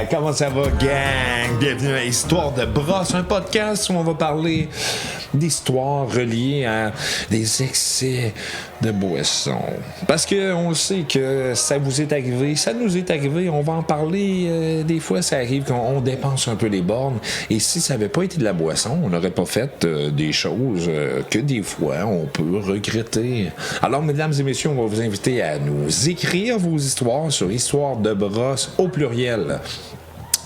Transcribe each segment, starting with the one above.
Comment ça va, gang? Bienvenue à Histoire de brosse, un podcast où on va parler d'histoires reliées à des excès de boissons. Parce qu'on sait que ça vous est arrivé, ça nous est arrivé, on va en parler. Des fois, ça arrive qu'on dépense un peu les bornes. Et si ça n'avait pas été de la boisson, on n'aurait pas fait des choses que des fois, on peut regretter. Alors, mesdames et messieurs, on va vous inviter à nous écrire vos histoires sur Histoire de brosse au pluriel.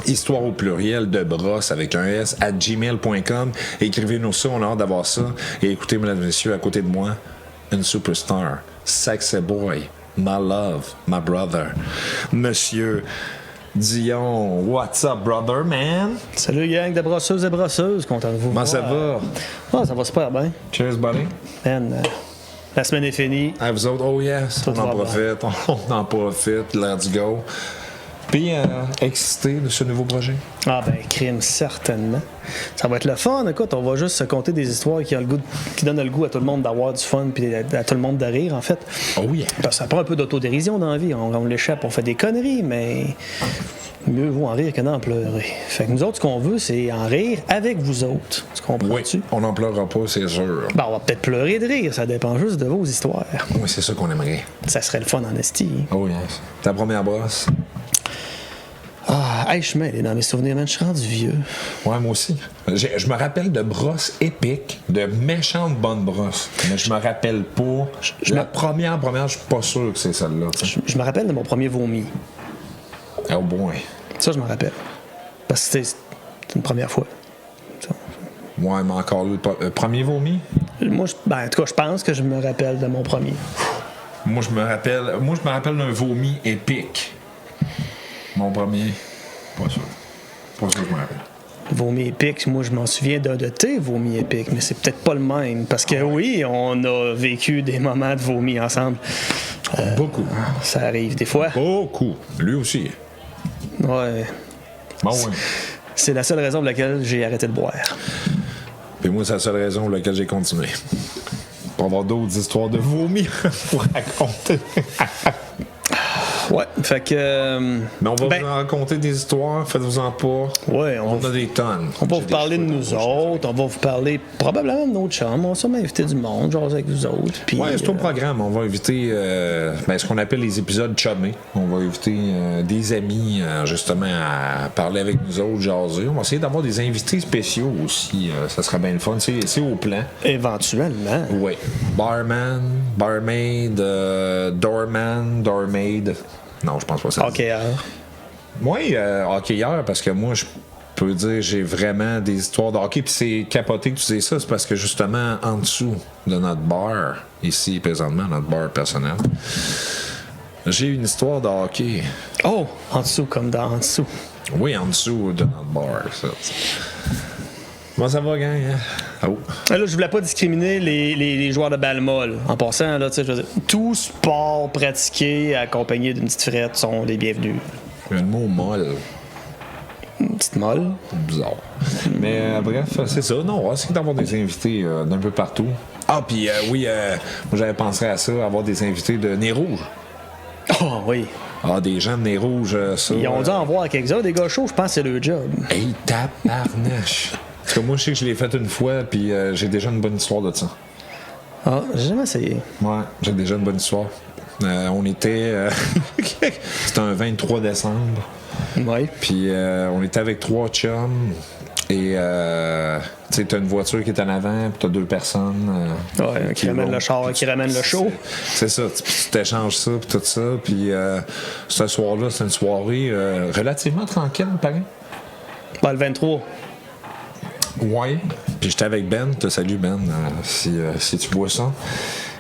Histoire au pluriel de brosse avec un S à gmail.com. Écrivez-nous ça, on a hâte d'avoir ça. Et écoutez, mesdames et messieurs, à côté de moi, une superstar, sexy boy, my love, my brother, Monsieur Dion. What's up, brother, man? Salut, gang de brosseuses et brosseuses, content de vous Comment voir. ça va? Ah, ça va super bien. Cheers, buddy. Man, la semaine est finie. À vous autres, oh yes, Tout on en va profite, on en profite, let's go. Puis, excité de ce nouveau projet? Ah ben, crime, certainement. Ça va être le fun. Écoute, on va juste se conter des histoires qui donnent le goût à tout le monde d'avoir du fun puis à tout le monde de rire, en fait. Oh yeah. Parce que ça prend un peu d'autodérision dans la vie. On l'échappe, on fait des conneries, mais mieux vaut en rire que d'en pleurer. Fait que nous autres, ce qu'on veut, c'est en rire avec vous autres. Tu comprends-tu? Oui, on n'en pleurera pas, c'est sûr. Ben, on va peut-être pleurer de rire. Ça dépend juste de vos histoires. Oui, c'est ça qu'on aimerait. Ça serait le fun en esti. Oh yes. Ta première brosse? Ah, hey, je mets dans mes souvenirs, man, je suis rendu vieux. Ouais, moi aussi. Je me rappelle de brosses épiques, de méchantes bonnes brosses. Mais je me rappelle pas. La première, je suis pas sûr que c'est celle-là. Je me rappelle de mon premier vomi. Oh boy. Ça, je me rappelle. Parce que c'était une première fois. Ouais, mais encore le premier vomi? Moi, en tout cas, je pense que je me rappelle de mon premier. Moi, je me rappelle d'un vomi épique. Mon premier, pas sûr. Pas sûr que je me rappelle. Vomi épique, moi, je m'en souviens d'un de tes vomis épiques, mais c'est peut-être pas le même. Parce que oui, on a vécu des moments de vomi ensemble. Beaucoup. Ça arrive des fois. Beaucoup. Lui aussi. Ouais. Bon, oui. C'est la seule raison pour laquelle j'ai arrêté de boire. Puis moi, c'est la seule raison pour laquelle j'ai continué. Pour avoir d'autres histoires de vomi pour raconter. Ouais, fait que... Mais on va vous en raconter des histoires, faites-vous-en pas. Ouais, on a des tonnes. On va vous parler de nous autres, on va vous parler probablement de notre chambre, on va sûrement inviter du monde, genre avec vous autres. Puis, ouais, c'est au programme. On va inviter ce qu'on appelle les épisodes chummés. On va inviter des amis, justement, à parler avec nous autres, jaser. On va essayer d'avoir des invités spéciaux aussi. Ça serait bien le fun. C'est au plan. Éventuellement. Oui. Barman, barmaid, doorman, doormaid. Non, je pense pas ça. Hockeyeur. Oui, hockeyeur, parce que moi, je peux dire, j'ai vraiment des histoires de hockey. Puis c'est capoté que tu dises ça, c'est parce que justement, en dessous de notre bar, ici présentement, notre bar personnel, j'ai une histoire de hockey. Oh, en dessous, comme dans en dessous. Oui, en dessous de notre bar, ça. Comment ça va, gang? Oh. Là, je voulais pas discriminer les joueurs de balle molle. En passant, là, tu sais, je veux dire, tout sport pratiqué accompagné d'une petite frette sont les bienvenus. Le mot molle. Une petite molle. Bizarre. Mais bref, c'est ça. Non, on va essayer d'avoir des invités d'un peu partout. Ah, puis oui, moi j'avais pensé à ça, avoir des invités de Nez Rouge. Oh, oui. Ah, des gens de Nez Rouge, ça. Ils ont dû en voir quelques-uns, des gars chauds, je pense que c'est leur job. Hey, tabarnache. Parce que moi, je sais que je l'ai fait une fois, puis j'ai déjà une bonne histoire de ça. Ah, j'ai jamais essayé. Ouais, j'ai déjà une bonne histoire. On était... C'était un 23 décembre. Oui. Puis on était avec 3 chums. Et tu sais, t'as une voiture qui est en avant, puis t'as 2 personnes. Ouais, qui ramènent le char, qui ramènent le show. C'est ça, tu t'échanges ça, puis tout ça. Puis ce soir-là, c'est une soirée relativement tranquille, pareil. Ben, le 23. Ouais. Puis j'étais avec Ben. Salut Ben, si tu vois ça.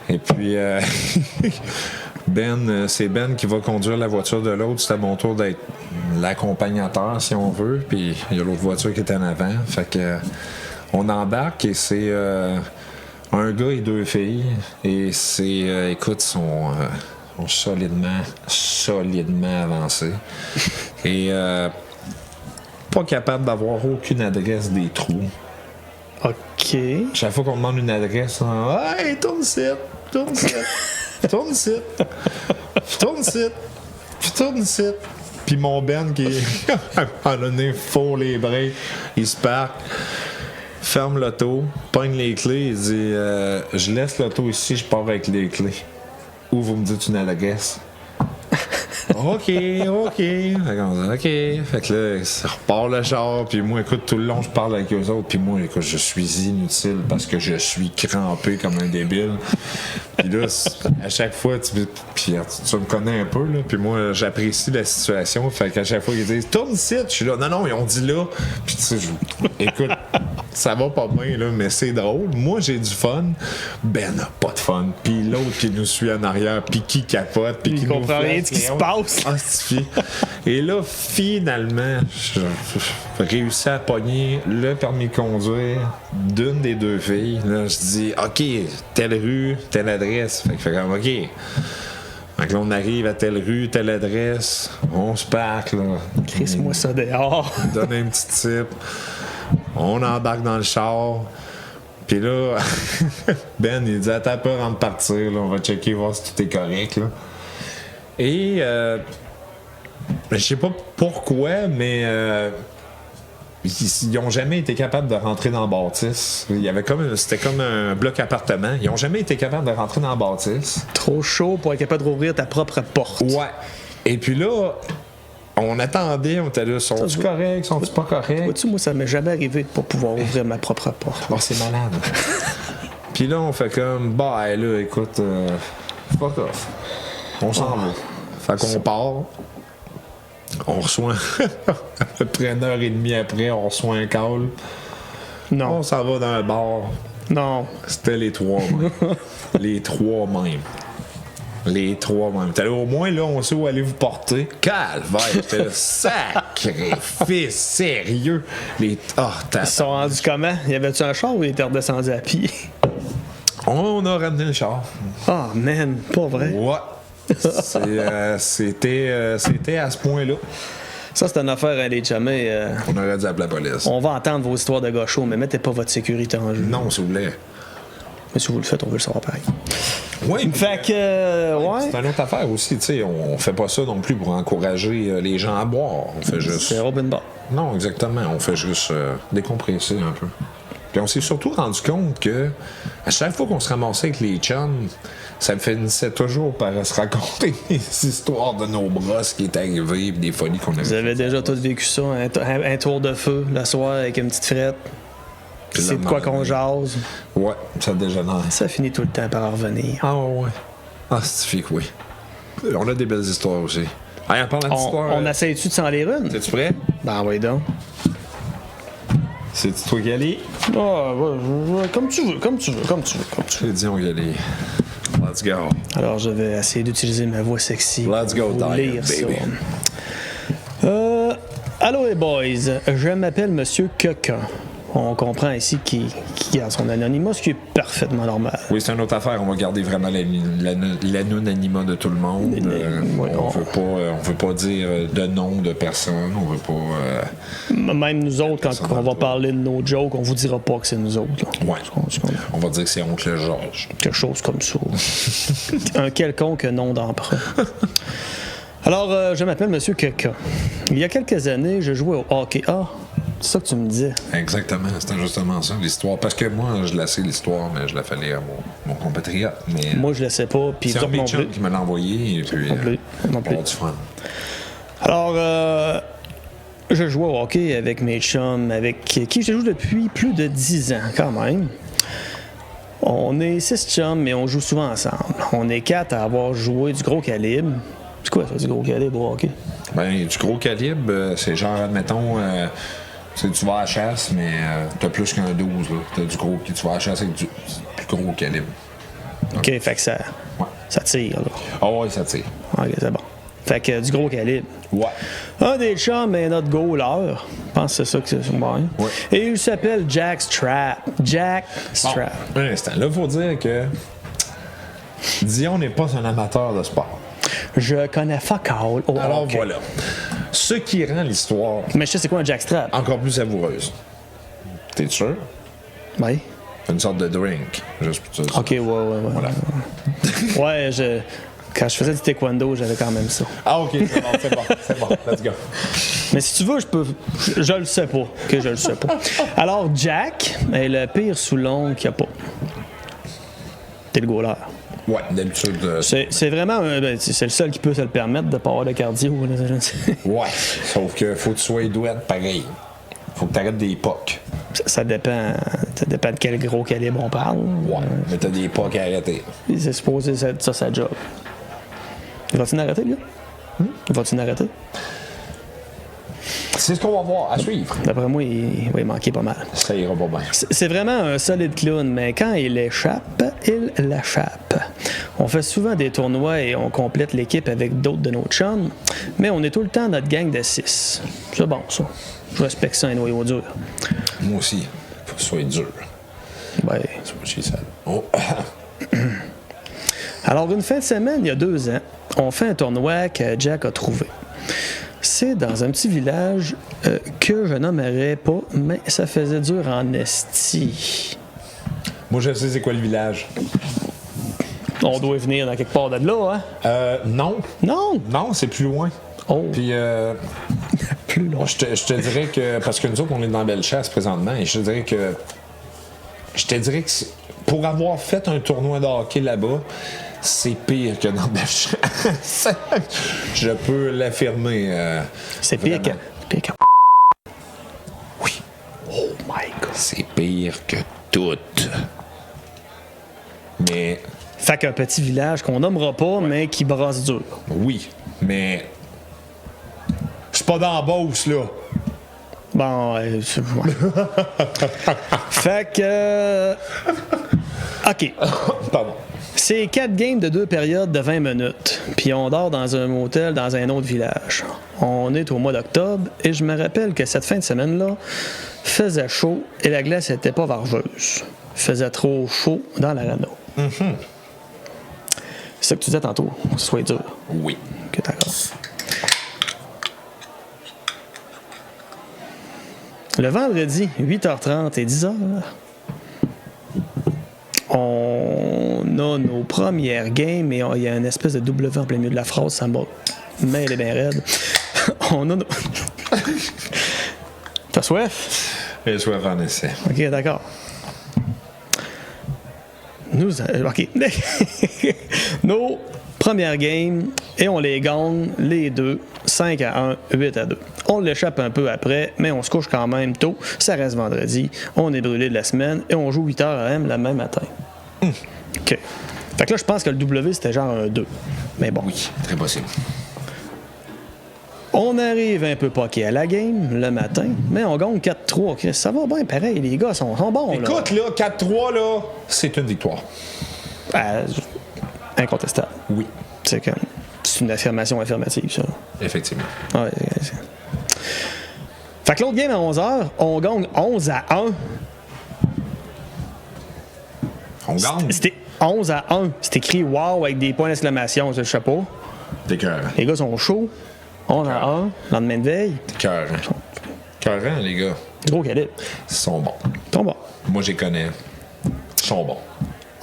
Et puis Ben, c'est Ben qui va conduire la voiture de l'autre. C'est à mon tour d'être l'accompagnateur, si on veut. Puis il y a l'autre voiture qui est en avant. Fait que on embarque et c'est un gars et 2 filles. Et c'est, écoute, sont solidement avancés. Et pas capable d'avoir aucune adresse des trous. OK. Chaque fois qu'on demande une adresse, hey, tourne site, tourne site, tourne site, tourne site, tourne site. Puis mon Ben qui, à un moment donné, fourre les breaks, il se parque, ferme l'auto, pogne les clés, il dit je laisse l'auto ici, je pars avec les clés. Ou vous me dites une adresse. OK. Fait que là, ça repart le char, puis moi, écoute, tout le long, je parle avec eux autres, puis moi, écoute, je suis inutile parce que je suis crampé comme un débile. Puis là, à chaque fois, tu me connais un peu, là, puis moi, j'apprécie la situation, fait qu'à chaque fois, ils disent « Tourne ici », je suis là « Non, ils ont dit là », puis tu sais, écoute, ça va pas bien, là, mais c'est drôle. Moi, j'ai du fun. Ben n'a pas de fun. Puis l'autre qui nous suit en arrière, puis qui capote, puis qui nous comprend rien de ce qui se passe. Et là, finalement, j'ai réussi à pogner le permis de conduire d'une des 2 filles. Là, je dis, OK, telle rue, telle adresse. Fait que comme, OK. Fait que là, on arrive à telle rue, telle adresse. On se parque, là. Crisse-moi ça dehors. Donne un petit type. On embarque dans le char. Puis là, Ben, il dit, attends un peu avant de partir. Là, on va checker, voir si tout est correct. Là. Et je sais pas pourquoi, mais ils n'ont jamais été capables de rentrer dans la bâtisse. Il y avait c'était comme un bloc appartement. Ils n'ont jamais été capables de rentrer dans la bâtisse. Trop chaud pour être capable de rouvrir ta propre porte. Ouais. Et puis là, on attendait, on était là, sont-ils corrects, sont-ils pas corrects? Vois-tu, moi, ça m'est jamais arrivé de pas pouvoir ouvrir ma propre porte. Oh, c'est malade. Puis là, on fait comme, bah, là, écoute, fuck off. On s'en va. Fait qu'on part. On reçoit, à peu près 1h30 après, on reçoit un call. Non. On s'en va dans un bar. Non. C'était les 3 mêmes. Les 3 mêmes. T'as là, au moins, là, on sait où aller vous porter. Calvaire, j'étais là, sacrifice, sérieux. Ils sont rendus comment? Y avait-tu un char ou ils étaient redescendus à pied? On a ramené le char. Oh, man, pas vrai. Ouais. C'était à ce point-là. Ça, c'est une affaire, hein, les chumés. On aurait dû appeler la police. On va entendre vos histoires de gauchos, mais mettez pas votre sécurité en jeu. Non, s'il vous plaît. Mais si vous le faites, on veut le savoir pareil. Oui. Fait que, ouais. C'est une autre affaire aussi, tu sais. On fait pas ça non plus pour encourager les gens à boire. On fait juste. C'est Robin Bar. Non, exactement. On fait juste décompresser un peu. Puis on s'est surtout rendu compte que à chaque fois qu'on se ramassait avec les chums, ça me finissait toujours par se raconter des histoires de nos brosses qui étaient arrivées et des folies qu'on avait. Vous avez déjà tous vécu ça, un tour de feu, le soir, avec une petite frette. Puis c'est de quoi qu'on jase. Ouais, ça dégénère. Ça finit tout le temps par revenir. Ah ouais. Ah, c'est fait que oui. On a des belles histoires aussi. Hey, en parlant d'histoire... On essaie-tu de s'en lire une? Es-tu prêt? Ben oui donc. C'est-tu toi qui allais? Ah, ouais, comme tu veux. J'ai dit on y allait. Let's go. Alors, je vais essayer d'utiliser ma voix sexy. Let's go, pour Diane, lire baby. Ça. Allô les boys, je m'appelle Monsieur Coquin. On comprend ici qu'il garde son anonymat, ce qui est parfaitement normal. Oui, c'est une autre affaire. On va garder vraiment l'anonymat de tout le monde. Oui, on veut pas dire de nom de personne. On veut pas... Même nous autres, quand on va parler de nos jokes, on vous dira pas que c'est nous autres. Là. Ouais. On va dire que c'est Oncle Georges. Quelque chose comme ça. Un quelconque nom d'emprunt. Alors, je m'appelle Monsieur Keka. Il y a quelques années, je jouais au hockey. Ah, c'est ça que tu me disais. Exactement, c'était justement ça, l'histoire. Parce que moi, je la sais, l'histoire, mais je la fallais à mon compatriote. Mais, moi, je la sais pas. Puis c'est un mes chums qui me l'a envoyé. Et puis, non plus. Du fun. Alors, je jouais au hockey avec mes chums, avec qui je joue depuis plus de 10 ans, quand même. On est 6 chums, mais on joue souvent ensemble. On est 4 à avoir joué du gros calibre. C'est quoi ça, du gros calibre au hockey? Ben, du gros calibre, c'est genre, admettons, tu vas à la chasse, mais t'as plus qu'un 12, là. T'as du gros, tu vas à la chasse avec du plus gros calibre. Donc, OK, fait que ça tire, là. Ah ouais, ça tire. OK, c'est bon. Fait que du gros calibre. Ouais. Un des chums est notre goaler. Je pense que c'est ça que c'est bon. Ouais. Et il s'appelle Jack Strap. Jack Strap. Bon, un instant. Là, il faut dire que Dion n'est pas un amateur de sport. Je connais fuck all. Oh, Alors ok. voilà. Ce qui rend l'histoire Mais je sais c'est quoi un Jack Strap? encore plus savoureuse. T'es sûr? Oui. Une sorte de drink. Juste pour ça. Ok, ouais. Voilà. Ouais, quand je faisais du taekwondo, j'avais quand même ça. Ah, ok, c'est bon. Let's go. Mais si tu veux, je le sais pas. Que je le sais pas. Alors, Jack est le pire sous-long qu'il n'y a pas. T'es le goaler. Ouais, d'habitude. C'est vraiment c'est le seul qui peut se le permettre de ne pas avoir de cardio. Là. Ouais. Sauf que faut que tu sois douette pareil. Faut que t'arrêtes des pocs. Ça dépend de quel gros calibre on parle. Ouais. Mais t'as des pocs à arrêter. C'est supposé ça sa job. Va-tu l'arrêter, lui? Va-tu l'arrêter? C'est ce qu'on va voir à suivre. D'après moi, il va y manquer pas mal. Ça ira pas bien. C'est vraiment un solide clown, mais quand il échappe, il l'échappe. On fait souvent des tournois et on complète l'équipe avec d'autres de nos chums, mais on est tout le temps notre gang de 6. C'est bon, ça. Je respecte ça, un noyau dur. Moi aussi. Faut que ce soit dur. Ouais. C'est what she said. Oh. Alors, une fin de semaine, il y a 2 ans, on fait un tournoi que Jack a trouvé. C'est dans un petit village que je nommerai pas, mais ça faisait dur en esti. Moi, je sais c'est quoi le village. On doit venir dans quelque part de là, hein? Non. Non! Non, c'est plus loin. Oh! Puis, Plus loin. je te dirais que, parce que nous autres, on est dans Bellechasse présentement, et je te dirais que pour avoir fait un tournoi de hockey là-bas, c'est pire que dans Bellechasse. Je peux l'affirmer. C'est pire que... vraiment. Pire que... Oui. Oh my God! C'est pire que tout. Mais, Fait qu'un petit village qu'on nommera pas, mais qui brasse dur. oui, mais c'est pas dans la Beauce, là. Bon, ouais. Fait que... OK. Pardon. C'est 4 games de 2 périodes de 20 minutes. Puis on dort dans un motel dans un autre village. On est au mois d'octobre et je me rappelle que cette fin de semaine-là faisait chaud et la glace était pas vargeuse. Faisait trop chaud dans l'arena. C'est ça que tu disais tantôt, que ce soit dur. Oui. Ok, d'accord. Le vendredi, 8h30 et 10h, on a nos premières games et il y a une espèce de W en plein milieu de la phrase, ça m'a mêlé bien raide. On a nos... T'as soif? Et soif en essai. Ok, d'accord. OK. Nos premières games, et on les gagne, les deux, 5-1, 8-2. On l'échappe un peu après, mais on se couche quand même tôt. Ça reste vendredi. On est brûlé de la semaine et on joue 8h AM le même matin. OK. Fait que là, je pense que le W, c'était genre un 2. Mais bon. Oui, très possible. On arrive un peu poqué à la game le matin, mais on gagne 4-3. Chris, ça va bien pareil, les gars sont bons. Écoute, là, 4-3, là, c'est une victoire. Incontestable. Oui, C'est une affirmation affirmative, ça. effectivement. Ouais, Fait que l'autre game à 11h, on gagne 11-1. On gagne. C'était 11-1. C'est écrit wow avec des points d'exclamation sur le chapeau. T'es cœur. Les gars sont chauds. 11-1, lendemain de veille. T'es cœur. Cœurant, les gars. Gros calibre. Ils sont bons. Bon, bon. Moi, je les connais. Ils sont bons.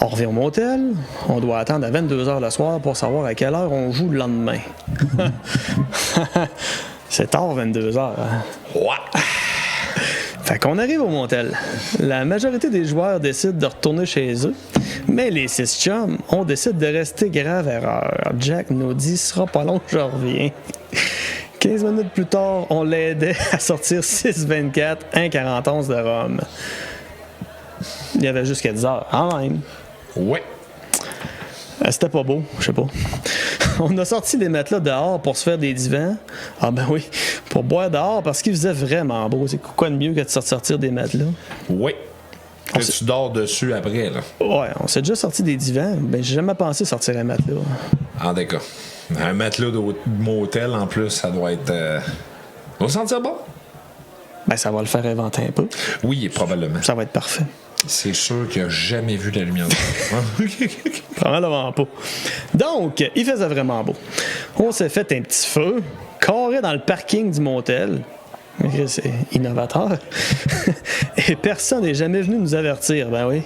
On revient au motel. On doit attendre à 22h le soir pour savoir à quelle heure on joue le lendemain. C'est tard, 22h. Hein? Ouais. Fait qu'on arrive au motel. La majorité des joueurs décident de retourner chez eux, mais les 6 chums, on décide de rester grave erreur. Jack nous dit « sera pas long, je reviens ». 15 minutes plus tard, on l'aidait à sortir 6,24, 1,41 de rhum. Il y avait jusqu'à 10 heures, en même. Ouais. C'était pas beau, je sais pas. On a sorti les matelas dehors pour se faire des divans. Ah ben oui, pour boire dehors parce qu'il faisait vraiment beau. C'est quoi de mieux que de sortir des matelas? Ouais. Que tu dors dessus après, là. Ouais, on s'est déjà sorti des divans. Ben j'ai jamais pensé sortir un matelas. En d'accord. Un matelas de motel, en plus, ça doit être... On va sentir bon? Ben, ça va le faire inventer un peu. Oui, probablement. Ça va être parfait. C'est sûr qu'il n'a jamais vu la lumière du jour. Probablement pas. Donc, il faisait vraiment beau. On s'est fait un petit feu, carré dans le parking du motel. C'est innovateur. Et personne n'est jamais venu nous avertir. Ben oui.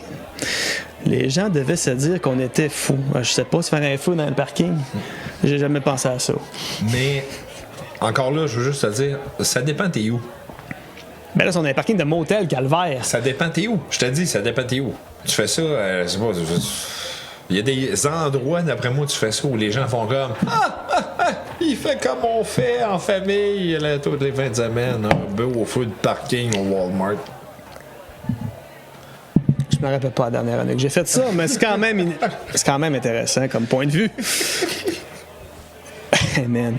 Les gens devaient se dire qu'on était fous. Je sais pas, se faire un feu dans le parking. J'ai jamais pensé à ça. Mais, encore là, je veux juste te dire, ça dépend t'es où. Ben là, on a un parking de motel calvaire. Ça dépend t'es où. Je te dis, ça dépend t'es où. Tu fais ça, je sais pas... Il y a des endroits, d'après moi, tu fais ça où les gens font comme il fait comme on fait en famille là, toutes les fins de semaine, un bœuf au feu de parking au Walmart. Je me rappelle pas la dernière année que j'ai fait ça, mais c'est quand même intéressant comme point de vue. Hey man.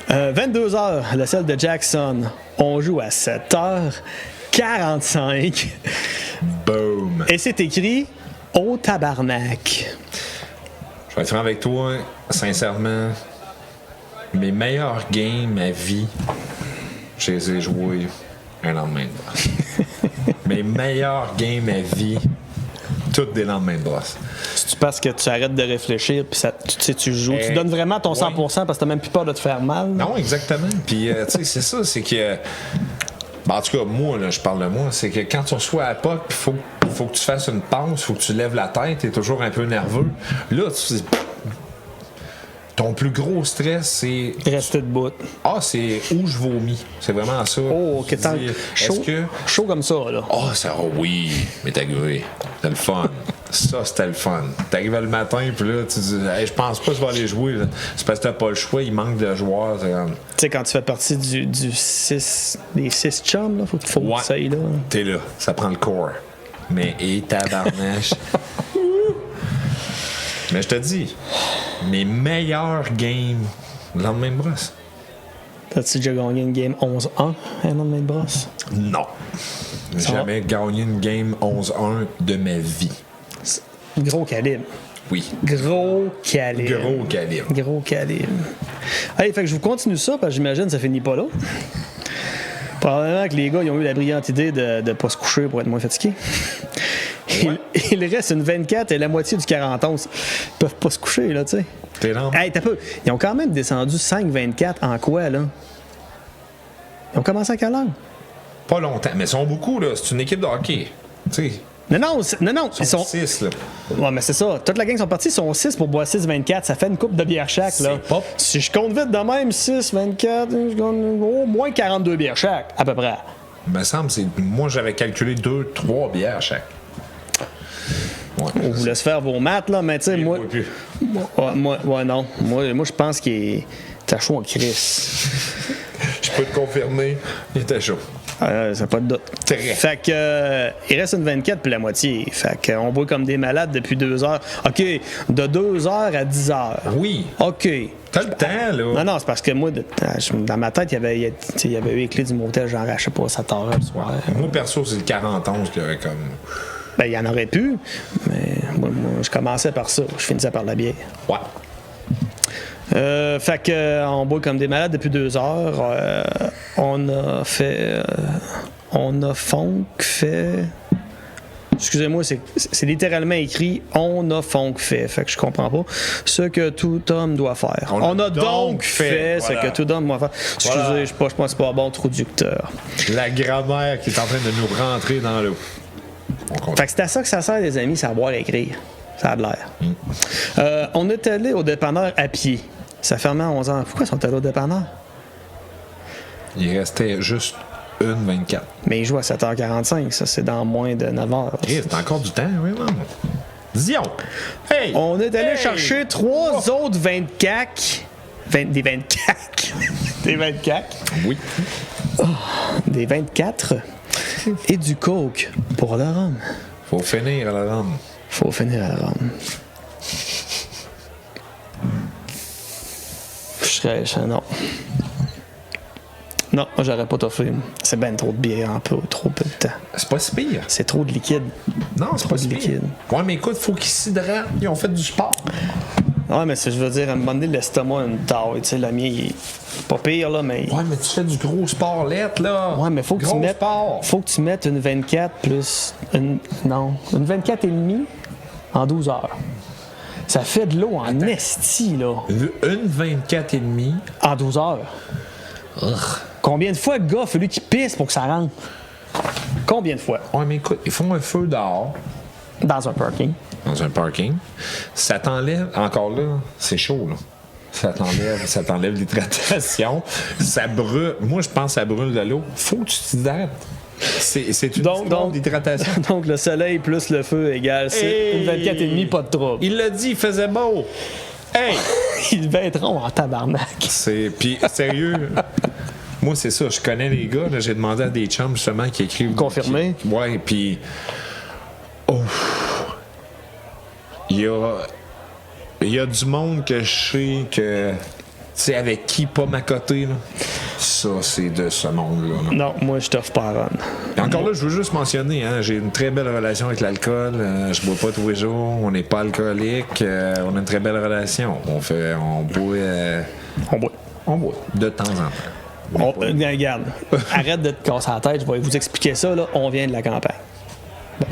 22h, le sel de Jackson. On joue à 7h45. Boom. Et c'est écrit au tabarnak. Je vais être franc avec toi, sincèrement, mes meilleurs games à vie, je les ai joués un lendemain de brosse. Mes meilleurs games à vie, toutes des lendemains de brosse. C'est parce que tu arrêtes de réfléchir puis tu joues. Tu donnes vraiment ton 100% parce que t'as même plus peur de te faire mal. Non, exactement. Puis, tu sais, c'est ça, c'est que... Ben, en tout cas, moi, là, je parle de moi, c'est que quand tu reçois à la POC, il faut que tu fasses une pause, il faut que tu lèves la tête, t'es toujours un peu nerveux. Là, ton plus gros stress, c'est... Rester debout. Ah, c'est où je vomis. C'est vraiment ça. Oh, que tant chaud, chaud comme ça, là. Ah, ça, oh oui, mais t'as arrivé. C'était le fun. Ça, c'était le fun. T'arrivais le matin, puis là, tu dis, hey, je pense pas que je vais aller jouer. Là. C'est parce que t'as pas le choix, il manque de joueurs. Tu sais, quand tu fais partie des 6 chums, là, faut que tu ailles là. T'es là, ça prend le corps. Mais, et tabarnache. Mais je te dis, mes meilleurs games, le lendemain de brosse. T'as-tu déjà gagné une game 11-1 un lendemain de brosse? Non. J'ai jamais gagné une game 11-1 de ma vie. Gros calibre. Oui. Gros calibre. Gros calibre. Gros calibre. Hey, fait que je vous continue ça parce que j'imagine que ça finit pas là. Probablement que les gars ils ont eu la brillante idée de ne pas se coucher pour être moins fatigués. Ouais. Il reste une 24 et la moitié du 41. Ils peuvent pas se coucher, là, tu sais. T'es lent. Hey, t'as peu. Ils ont quand même descendu 5-24 en quoi, là? Ils ont commencé à quelle heure? Pas longtemps, mais ils sont beaucoup, là. C'est une équipe de hockey. Tu sais. Non. Ils sont 6, là. Ouais, mais c'est ça. Toute la gang sont partis, ils sont 6 pour boire 6-24. Ça fait une coupe de bière chaque, là. Pas... Si je compte vite de même, 6-24, je compte au moins 42 bières chaque, à peu près. Il me semble, moi, j'avais calculé 2-3 bières chaque. Ouais, on vous laisse faire vos maths, là, mais tu sais, moi, non. Moi, je pense qu'il était chaud en crise. Je peux te confirmer, il était chaud. Ça pas de doute. Très. Fait que il reste une 24 puis la moitié. Fait qu'on boit comme des malades depuis 2 heures. OK, de 2 heures à 10 heures. Oui. OK. T'as le temps, là. Non, c'est parce que moi, dans ma tête, il y avait eu les clés du motel, genre, je sais pas, 7 heures le soir. Moi, perso, c'est le 41 qui aurait comme... Ben, il y en aurait pu, mais moi, je commençais par ça. Je finissais par la bière. Ouais. Fait que on boit comme des malades depuis 2 heures. On a funk fait. Excusez-moi, c'est littéralement écrit on a funk fait. Fait que je comprends pas. Ce que tout homme doit faire. On a donc fait ce que tout homme doit faire. Excusez, voilà. Je pense que c'est pas un bon traducteur. La grammaire qui est en train de nous rentrer dans l'eau. Fait que c'est à ça que ça sert, les amis, savoir écrire. Ça a de l'air. On est allé au dépanneur à pied. Ça fermait à 11h. Pourquoi ils sont allés au dépanneur? Il restait juste une 24. Mais ils jouent à 7h45. Ça, c'est dans moins de 9h. C'est encore du temps, oui, non? Dion! Hey! On est allé chercher 3 autres 24. Des 24. Des 24. Oui. Des 24. Et du coke pour le rhum. Faut finir à la rhum. Faut finir à la rhum. Non. Non, moi j'aurais pas toffé. C'est ben trop de bière en peu, trop peu de temps. C'est pas si pire. C'est trop de liquide. Non, c'est pas si pire. Ouais, mais écoute, faut qu'ils s'hydratent. Ils ont fait du sport. Ouais, mais je veux dire, à un moment donné, l'estomac a une taille. Tu sais, le mien, il est pas pire, là, mais. Ouais, mais tu fais du gros sport lettre, là. Ouais, mais faut que tu mettes une 24 plus. Une 24 et demi en 12 heures. Ça fait de l'eau en esti, là. Une 24 et demi. En 12 heures. Ugh. Combien de fois le gars a fallu qu'il pisse pour que ça rentre? Combien de fois? Ouais, mais écoute, ils font un feu dehors. Dans un parking. Dans un parking. Ça t'enlève, encore là, c'est chaud, là. Ça t'enlève l'hydratation. Ça brûle. Moi, je pense que ça brûle de l'eau. Faut que tu t'hydrates. C'est une histoire d'hydratation. Donc, le soleil plus le feu égale une 24,5, pas de trouble. Il l'a dit, il faisait beau. Hey! Il devait être rond en tabarnak. Puis, sérieux, moi, c'est ça. Je connais les gars. Là, j'ai demandé à des chums, justement, qui écrivent... Confirmé? Ouais, puis... Oh! Il y a du monde que je sais que... Tu sais, avec qui pas m'accoter, là. Ça, c'est de ce monde-là. Là. Non, moi, je t'offre pas run. Et encore là, je veux juste mentionner, hein, j'ai une très belle relation avec l'alcool. Je bois pas tous les jours. On n'est pas alcoolique. On a une très belle relation. On boit de temps en temps. Regarde, arrête de te casser la tête. Je vais vous expliquer ça. Là. On vient de la campagne. Bon.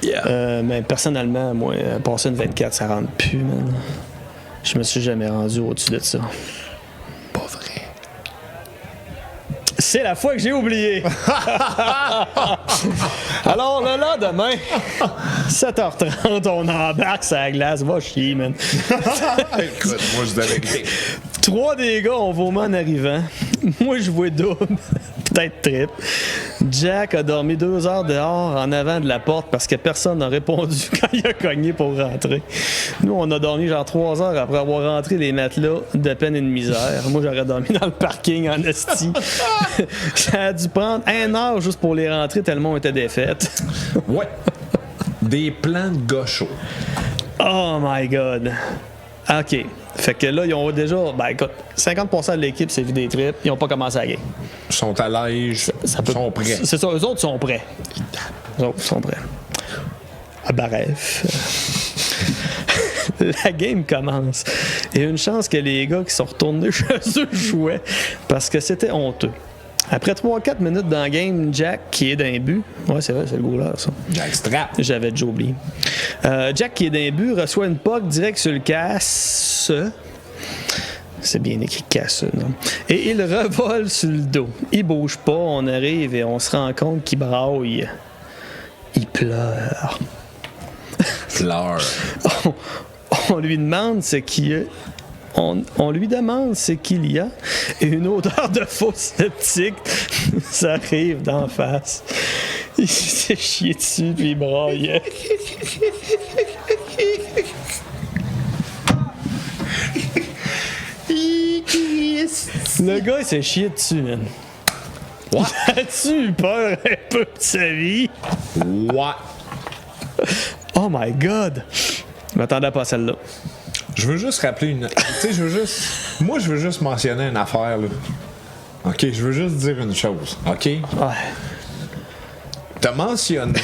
Yeah. Mais personnellement, moi, passer une 24, ça rentre plus, man. Je me suis jamais rendu au-dessus de ça. Pas vrai. C'est la fois que j'ai oublié. Alors, le lendemain, 7h30, on embarque sur la glace. Va chier, man. Écoute, moi, je devais régler. 3 des gars ont vomi en arrivant. Moi, je vois double. Peut-être trip. Jack a dormi 2 heures dehors en avant de la porte parce que personne n'a répondu quand il a cogné pour rentrer. Nous, on a dormi genre 3 heures après avoir rentré les matelas de peine et de misère. Moi, j'aurais dormi dans le parking en esti. Ça a dû prendre 1 heure juste pour les rentrer tellement on était défaites. Ouais. Des plans de gauchos. Oh my God. OK. Fait que là, ils ont déjà... Ben écoute, 50% de l'équipe s'est vidé des tripes. Ils n'ont pas commencé à game. Ils sont à l'aise. Ils sont prêts. C'est ça, eux autres sont prêts. Eux autres sont prêts. Ah, bref. La game commence. Et une chance que les gars qui sont retournés chez eux jouaient parce que c'était honteux. Après 3-4 minutes dans le game, Jack, qui est d'un but... Ouais, c'est vrai, c'est le goaler, ça. Jack Strap. J'avais déjà oublié. Jack, qui est d'un but, reçoit une puck direct sur le casse. C'est bien écrit casse, non? Et il revole sur le dos. Il bouge pas, on arrive et on se rend compte qu'il braille. Il pleure. Pleure. On lui demande ce qu'il y a. On lui demande ce qu'il y a et une odeur de faux septique ça arrive d'en face. Il s'est chié dessus puis il braillait. Le gars il s'est chié dessus, man. What? As-tu eu peur un peu de sa vie? What? Oh my God! Je m'attendais pas à celle-là. Je veux juste rappeler une... Tu sais, moi, je veux juste mentionner une affaire, là. OK? Je veux juste dire une chose, OK? Ouais. T'as mentionné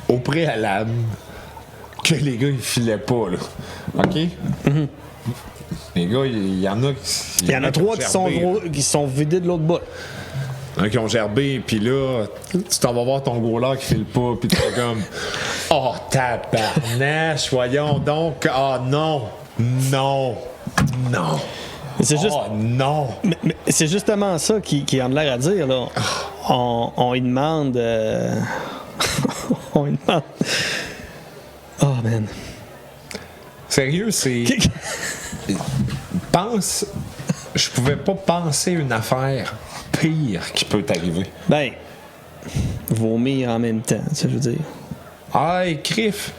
au préalable que les gars, ils filaient pas, là. OK? Mm-hmm. Les gars, il y en a qui... Il y en a 3 qui sont vidés de l'autre bout. Qui ont gerbé, puis là, tu t'en vas voir ton goaler qui file pas, puis t'es comme oh tabarnache, voyons donc, oh non, non, non. C'est juste, oh non. Mais c'est justement ça qui en a l'air à dire, là. On lui demande. On lui demande. Oh man. Sérieux, c'est. Pense. Je pouvais pas penser une affaire pire qui peut t'arriver. Ben, vomir en même temps, ça veut dire. Ah, crif.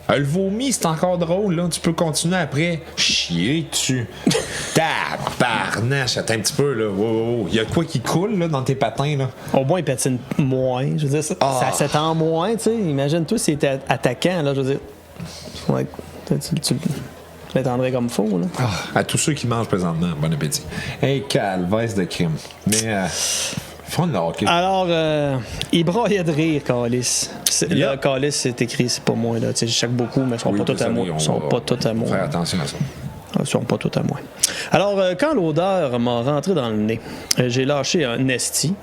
Le vomi, c'est encore drôle, là. Tu peux continuer après. Chier dessus. Tabarnache, attends un petit peu, là. Wow. Il y a quoi qui coule, là, dans tes patins, là? Au moins, il patine moins. Je veux dire, ça s'étend moins, tu sais. Imagine-toi si t'es attaquant, là. Je veux dire. Ouais, tu l'étendrais comme faux, là. À tous ceux qui mangent présentement, bon appétit. Hey, calvaise de crime. Mais, Fun le hockey. Alors, il braillait de rire, Calis. Yeah. Là, Calis, c'est écrit, c'est pas moi. Là. Je check beaucoup, mais ils sont pas tous à moi. Ils sont pas tous à moi. Faire attention à ça. Ils sont pas tous à moi. Alors, quand l'odeur m'a rentré dans le nez, j'ai lâché un esti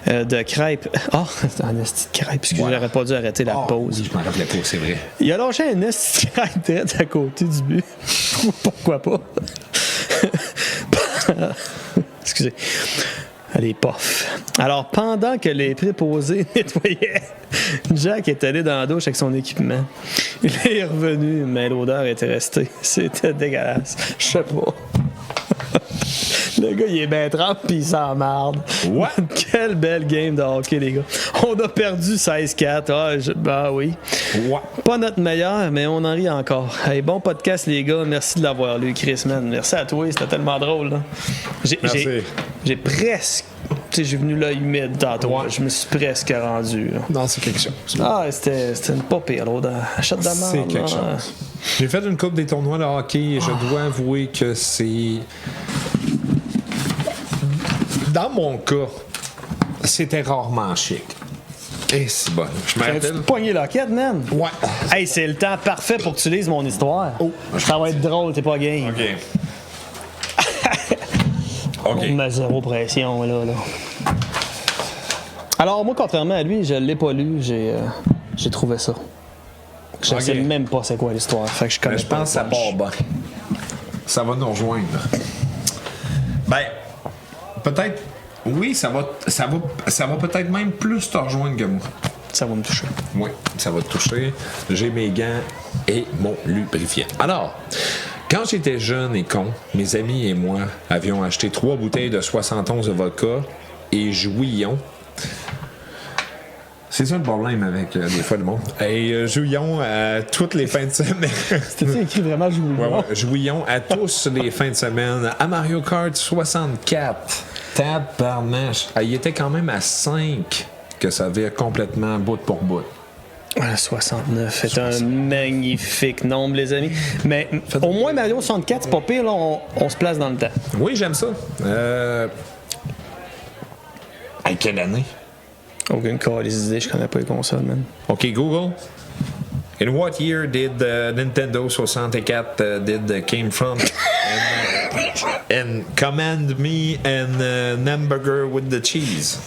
de crêpes. Ah, c'est un esti de crêpes. Excusez, Ouais. j'aurais pas dû arrêter la pause. Oui, je m'en rappelais pas, c'est vrai. Il a lâché un esti de crêpes direct à côté du but. Pourquoi pas? Excusez. Les puffs. Alors, pendant que les préposés nettoyaient, Jack est allé dans la douche avec son équipement. Il est revenu, mais l'odeur était restée. C'était dégueulasse. Je sais pas. Le gars, il est bien trempe pis il s'emmarde. Ouais. Quelle belle game de hockey, les gars. On a perdu 16-4. Ben oui. Ouais. Pas notre meilleur, mais on en rit encore. Hey, bon podcast, les gars. Merci de l'avoir lu, Chris, man. Merci à toi. C'était tellement drôle. Là. Merci. J'ai presque... Tu sais, j'ai venu là humide tantôt. Ouais. Je me suis presque rendu. Là. Non, c'est quelque chose. Ah, c'était une pas pire, l'autre. Achète de la C'est merde, quelque là. chose. J'ai fait une coupe des tournois de hockey et je dois avouer que c'est... Dans mon cas, c'était rarement chic. Et c'est bon. Je me Tu rappelle. poigné la quête, man? Ouais. Hey, c'est le temps parfait pour que tu lises mon histoire. Oh. Ça va être drôle, t'es pas game. OK. OK. Mais zéro pression, là. Alors, moi, contrairement à lui, je l'ai pas lu. J'ai trouvé ça. Je Ok. sais même pas c'est quoi l'histoire. Fait que je connais Mais je pas pense que ça le punch. part bien. Ça va nous rejoindre. Ben, peut-être... Oui, ça va peut-être même plus te rejoindre que moi. Ça va me toucher. Oui, ça va te toucher. J'ai mes gants et mon lubrifiant. Alors, quand j'étais jeune et con, mes amis et moi avions acheté 3 bouteilles de 71 de vodka et jouions. C'est ça le problème avec des fois le monde. Et jouions toutes les fins de semaine. C'était écrit vraiment jouer. Ouais, ouais. Jouions à tous les fins de semaine à Mario Kart 64. Tabarnache. Ah, il était quand même à 5 que ça avait complètement bout pour bout. Ah, 69 c'est un magnifique nombre, les amis. Mais au moins, Mario 64, c'est pas pire, là, on se place dans le temps. Oui, j'aime ça. À quelle année? Aucune calice d'idée, je connais pas les consoles, man. OK, Google. In what year did Nintendo 64 came from? And command me an hamburger with the cheese.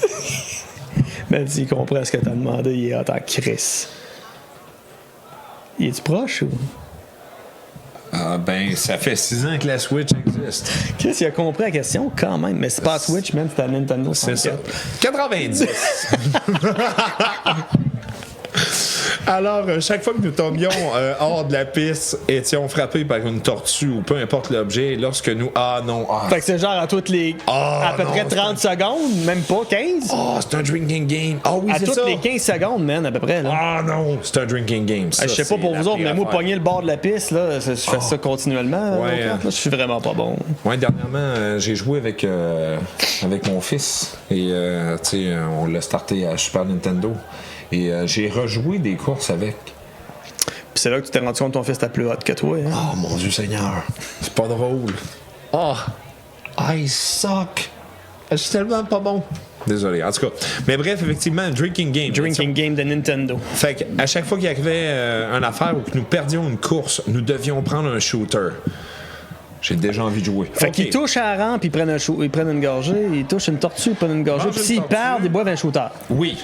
Même s'il comprend ce que t'as demandé, il est en tant que Chris. Il est-tu proche ou? Ah ben, ça fait 6 ans que la Switch existe. Chris, il a compris la question quand même. Mais c'est pas Switch, man, c'est à Nintendo C'est 64. ça. 90. Alors, chaque fois que nous tombions hors de la piste, étions frappés par une tortue ou peu importe l'objet, lorsque nous... Ah non, ah... Fait que c'est genre à toutes les... à peu non, près c'est 30 secondes, même pas 15. Oh, c'est un drinking game. Ah oui, À c'est toutes ça. les 15 secondes, man, à peu près. Là. Ah non, c'est un drinking game. Ça, Je sais pas c'est pour la vous autres, pire mais moi, affaire. pogner le bord de la piste, là, je fais ça continuellement. Ouais, là, je suis vraiment pas bon. Ouais, dernièrement, j'ai joué avec mon fils et tu sais, on l'a starté à Super Nintendo et j'ai rejoué des courses avec. Puis c'est là que tu t'es rendu compte que ton fils était plus hot que toi. Hein? Oh mon Dieu Seigneur, c'est pas drôle. Oh, I suck. Je suis tellement pas bon. Désolé, en tout cas. Mais bref, effectivement, drinking game. Drinking game de Nintendo. Fait qu'à chaque fois qu'il arrivait une affaire ou que nous perdions une course, nous devions prendre un shooter. J'ai déjà envie de jouer. Fait Ok. qu'ils touchent à la rampe, ils prennent une gorgée, ils touchent une tortue, ils prennent une gorgée, Mangent puis une s'ils tortue. perdent, ils boivent un shooter. Oui,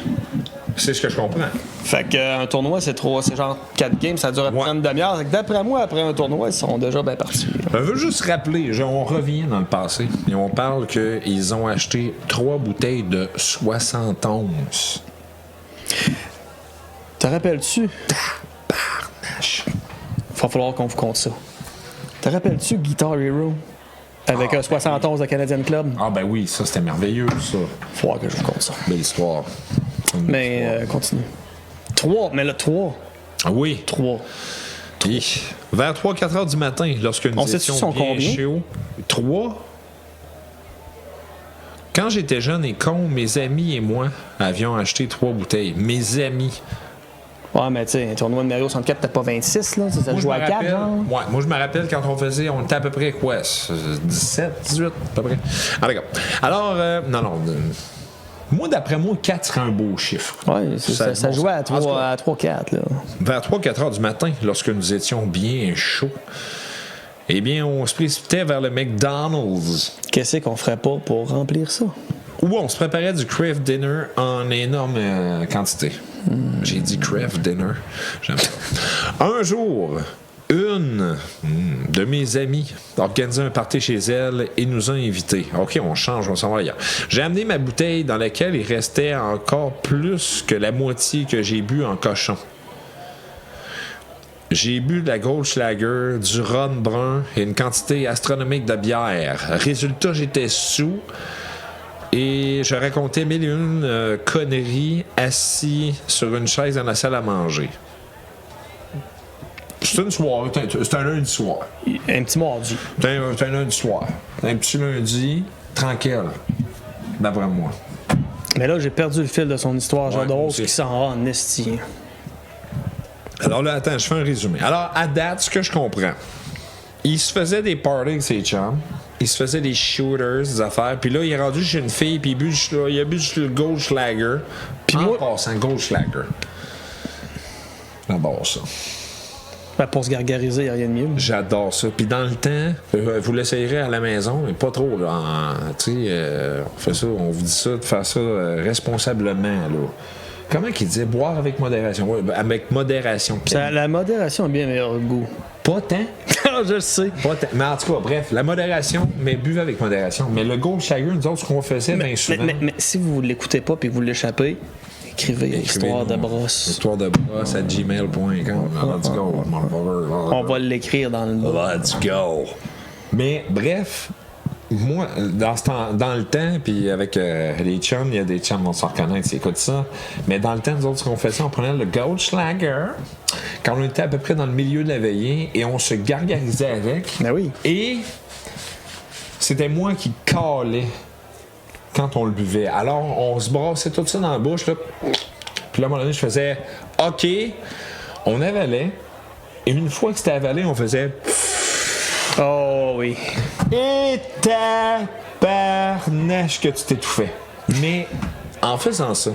c'est ce que je comprends. Fait qu'un tournoi, c'est genre 4 games, ça dure à peu près une demi-heure. Fait que d'après moi, après un tournoi, ils sont déjà bien partis. Je veux juste rappeler, on revient dans le passé et on parle qu'ils ont acheté 3 bouteilles de 71. Te rappelles-tu? Tabarnache. Va falloir qu'on vous compte ça. Te rappelles-tu Guitar Hero? Avec un 71 de Canadian Club? Ah ben oui, ça c'était merveilleux, ça. Faut voir que je vous compte ça. Belle histoire. Une belle Mais histoire. continue. 3, mais là, 3. Ah oui. 3. Et vers 3-4 heures du matin, lorsque nous On sait-tu étions sont bien combien? chauds. 3. Quand j'étais jeune et con, mes amis et moi avions acheté 3 bouteilles. Mes amis. Ouais, mais tu sais, un tournoi de Mario 64, t'as pas 26, là. Ça Moi, je joue me à 4, rappelle, genre. ouais, moi, je me rappelle quand on était à peu près quoi? 17, 18, à peu près. Ah, d'accord. Alors, non, Moi, d'après moi, 4 serait un beau chiffre. Oui, ça jouait à 3-4. Vers 3-4 heures du matin, lorsque nous étions bien chauds, eh bien, on se précipitait vers le McDonald's. Qu'est-ce qu'on ferait pas pour remplir ça? Où on se préparait du craft dinner en énorme quantité. J'ai dit craft dinner. J'aime ça. Un jour, une de mes amies organisait un party chez elle et nous a invités. OK, on change, on s'en va ailleurs. J'ai amené ma bouteille dans laquelle il restait encore plus que la moitié que j'ai bu en cochon. J'ai bu de la Goldschlager, du rhum brun et une quantité astronomique de bière. Résultat, j'étais sous et je racontais mille et une conneries assis sur une chaise dans la salle à manger. C'est une soirée, c'est un lundi soir. Un petit mardi. C'est un lundi soir. Un petit lundi, tranquille, d'après moi. Mais là, j'ai perdu le fil de son histoire. J'adore moi ce qui s'en va en esti. Alors là, attends, je fais un résumé. Alors, à date, ce que je comprends, il se faisait des parties avec ses chums, il se faisait des shooters, des affaires, puis là, il est rendu chez une fille, puis il a bu le Goldschlager, puis en passant, Goldschlager. J'adore ça. Ben, pour se gargariser, il n'y a rien de mieux. J'adore ça. Puis dans le temps, vous l'essayerez à la maison, mais pas trop, là. Tu sais, on fait ça, on vous dit ça, de faire ça responsablement, là. Comment qu'il disait? Boire avec modération. Ouais, avec modération. La modération a bien meilleur goût. Pas tant. Je le sais. Pas tant. Mais en tout cas, bref, la modération, mais buvez avec modération. Mais le Goldschlager, nous autres, ce qu'on faisait bien souvent... Mais si vous ne l'écoutez pas et que vous l'échappez, écrivez Histoire de brosse. Histoire de brosse à gmail.com. Let's go. On va l'écrire dans le... Let's go. Mais bref... Moi, dans le temps, puis avec les chums, il y a des chums, on s'en reconnaît, qui écoutent ça. Mais dans le temps, nous autres, ce qu'on faisait, on prenait le Goldschlager quand on était à peu près dans le milieu de la veillée et on se gargarisait avec. Ben oui. Et c'était moi qui calais quand on le buvait. Alors, on se brassait tout ça dans la bouche, là. Puis là, à un moment donné, je faisais OK, on avalait. Et une fois que c'était avalé, on faisait... Oh oui. Et tabarnache que tu t'étouffais. Mais en faisant ça,